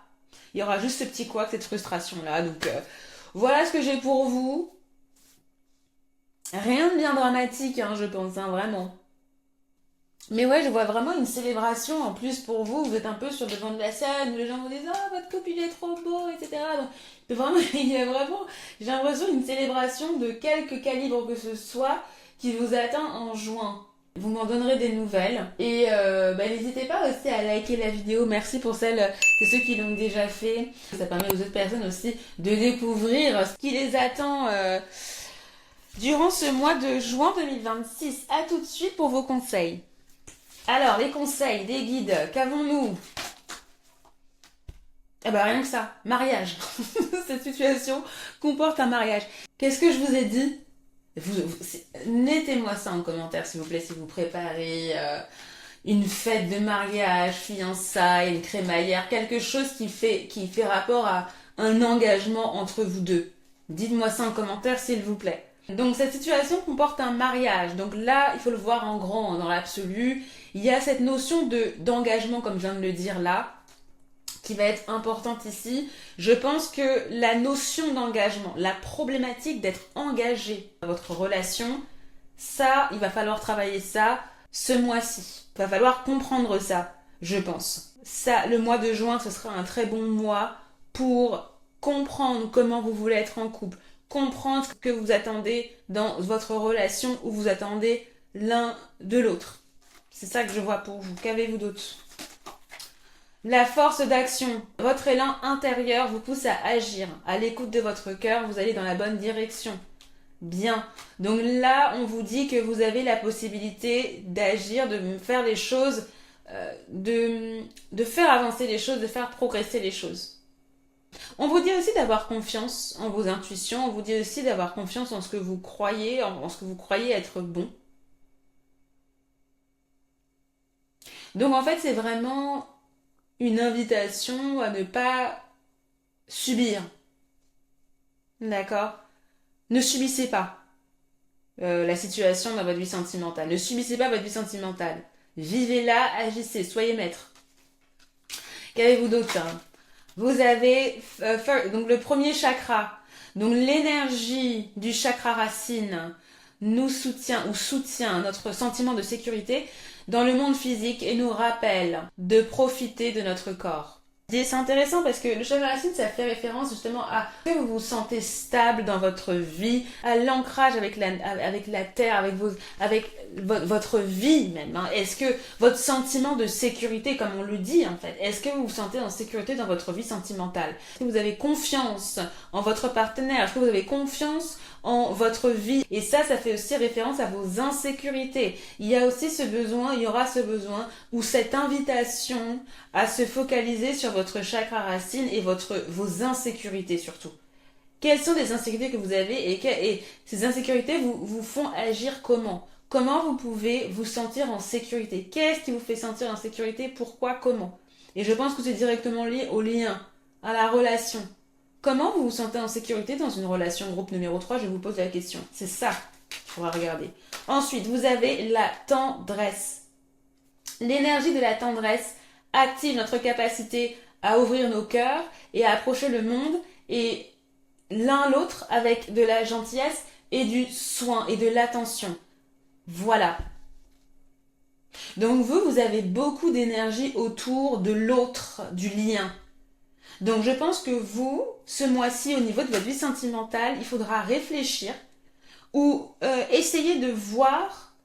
Il y aura juste ce petit couac, cette frustration-là. Donc voilà ce que j'ai pour vous. Rien de bien dramatique, hein, je pense, hein, vraiment. Mais ouais, je vois vraiment une célébration en plus pour vous. Vous êtes un peu sur le devant de la scène où les gens vous disent ah, votre couple il est trop beau, etc. Donc, vraiment, il y a vraiment, j'ai l'impression, une célébration de quelque calibre que ce soit qui vous attend en juin. Vous m'en donnerez des nouvelles. Et n'hésitez pas aussi à liker la vidéo. Merci pour c'est ceux qui l'ont déjà fait. Ça permet aux autres personnes aussi de découvrir ce qui les attend durant ce mois de juin 2026. À tout de suite pour vos conseils. Alors, les conseils des guides, qu'avons-nous? Eh ben rien que ça, mariage. Cette situation comporte un mariage. Qu'est-ce que je vous ai dit? Mettez-moi ça en commentaire s'il vous plaît, si vous préparez une fête de mariage, fiançailles, une crémaillère, quelque chose qui fait rapport à un engagement entre vous deux. Dites-moi ça en commentaire s'il vous plaît. Donc cette situation comporte un mariage. Donc là, il faut le voir en grand, dans l'absolu. Il y a cette notion d'engagement, comme je viens de le dire là, qui va être importante ici. Je pense que la notion d'engagement, la problématique d'être engagé dans votre relation, ça, il va falloir travailler ça ce mois-ci. Il va falloir comprendre ça, je pense. Ça, le mois de juin, ce sera un très bon mois pour comprendre comment vous voulez être en couple, comprendre ce que vous attendez dans votre relation ou vous attendez l'un de l'autre. C'est ça que je vois pour vous. Qu'avez-vous d'autre? La force d'action. Votre élan intérieur vous pousse à agir. À l'écoute de votre cœur, vous allez dans la bonne direction. Bien. Donc là, on vous dit que vous avez la possibilité d'agir, de faire les choses, de faire avancer les choses, de faire progresser les choses. On vous dit aussi d'avoir confiance en vos intuitions. On vous dit aussi d'avoir confiance en ce que vous croyez, en ce que vous croyez être bon. Donc en fait, c'est vraiment une invitation à ne pas subir. D'accord? Ne subissez pas la situation dans votre vie sentimentale. Ne subissez pas votre vie sentimentale. Vivez-la, agissez, soyez maître. Qu'avez-vous d'autre? Vous avez donc le premier chakra. Donc l'énergie du chakra racine nous soutient ou soutient notre sentiment de sécurité dans le monde physique et nous rappelle de profiter de notre corps. C'est intéressant parce que le chakra racine, ça fait référence justement à ce que vous vous sentez stable dans votre vie, à l'ancrage avec la terre, avec votre vie même. Hein. Est-ce que votre sentiment de sécurité, comme on le dit en fait, est-ce que vous vous sentez en sécurité dans votre vie sentimentale? Est-ce que vous avez confiance en votre partenaire? Est-ce que vous avez confiance en votre vie? Et ça fait aussi référence à vos insécurités. Il y a aussi ce besoin, il y aura ce besoin ou cette invitation à se focaliser sur votre chakra racine et vos insécurités surtout. Quelles sont les insécurités que vous avez et ces insécurités vous font agir comment? Comment vous pouvez vous sentir en sécurité? Qu'est-ce qui vous fait sentir en sécurité? Pourquoi? Comment? Et je pense que c'est directement lié au lien, à la relation. Comment vous vous sentez en sécurité dans une relation? Groupe numéro 3, je vous pose la question. C'est ça qu'il faudra regarder. Ensuite, vous avez la tendresse. L'énergie de la tendresse active notre capacité à ouvrir nos cœurs et à approcher le monde et l'un l'autre avec de la gentillesse et du soin et de l'attention. Voilà. Donc vous avez beaucoup d'énergie autour de l'autre, du lien. Donc je pense que vous, ce mois-ci, au niveau de votre vie sentimentale, il faudra réfléchir ou essayer de voir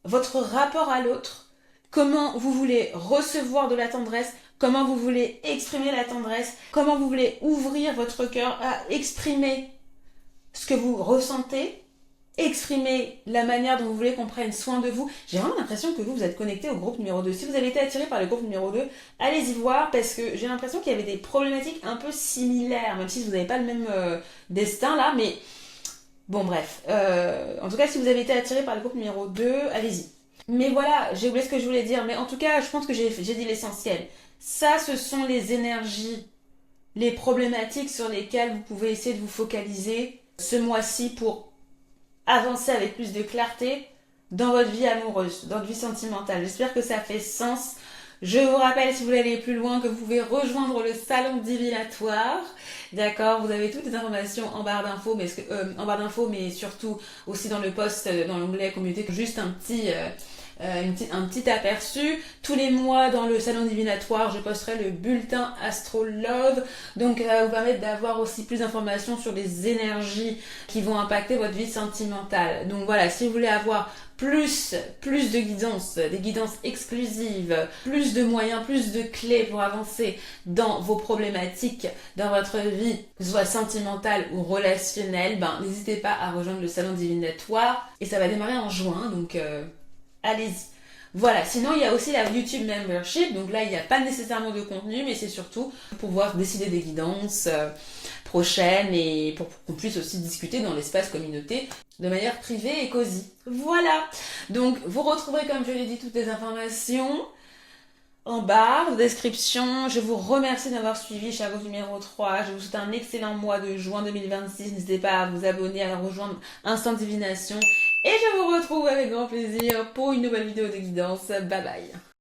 votre rapport à l'autre, comment vous voulez recevoir de la tendresse, comment vous voulez exprimer la tendresse, comment vous voulez ouvrir votre cœur à exprimer ce que vous ressentez, exprimer la manière dont vous voulez qu'on prenne soin de vous. J'ai vraiment l'impression que vous êtes connecté au groupe numéro 2. Si vous avez été attiré par le groupe numéro 2, allez-y voir parce que j'ai l'impression qu'il y avait des problématiques un peu similaires, même si vous n'avez pas le même destin là, mais bon bref. En tout cas, si vous avez été attiré par le groupe numéro 2, allez-y. Mais voilà, j'ai oublié ce que je voulais dire, mais en tout cas, je pense que j'ai dit l'essentiel. Ça, ce sont les énergies, les problématiques sur lesquelles vous pouvez essayer de vous focaliser ce mois-ci pour avancer avec plus de clarté dans votre vie amoureuse, dans votre vie sentimentale. J'espère que ça fait sens. Je vous rappelle, si vous voulez aller plus loin, que vous pouvez rejoindre le salon divinatoire. D'accord, vous avez toutes les informations en barre d'infos, mais surtout aussi dans le post, dans l'onglet communauté, juste un petit un petit aperçu. Tous les mois dans le salon divinatoire, je posterai le bulletin Astro Love, donc ça va vous permettre d'avoir aussi plus d'informations sur les énergies qui vont impacter votre vie sentimentale. Donc voilà, si vous voulez avoir plus de guidance, des guidances exclusives, plus de moyens, plus de clés pour avancer dans vos problématiques, dans votre vie, que ce soit sentimentale ou relationnelle, n'hésitez pas à rejoindre le salon divinatoire et ça va démarrer en juin, donc allez-y. Voilà, sinon il y a aussi la YouTube Membership, donc là il n'y a pas nécessairement de contenu, mais c'est surtout pour pouvoir décider des guidances prochaines et pour qu'on puisse aussi discuter dans l'espace communauté de manière privée et cosy. Voilà, donc vous retrouverez comme je l'ai dit toutes les informations en barre de description. Je vous remercie d'avoir suivi Chagos numéro 3. Je vous souhaite un excellent mois de juin 2026. N'hésitez pas à vous abonner, à rejoindre Instant Divination. Et je vous retrouve avec grand plaisir pour une nouvelle vidéo de guidance. Bye bye.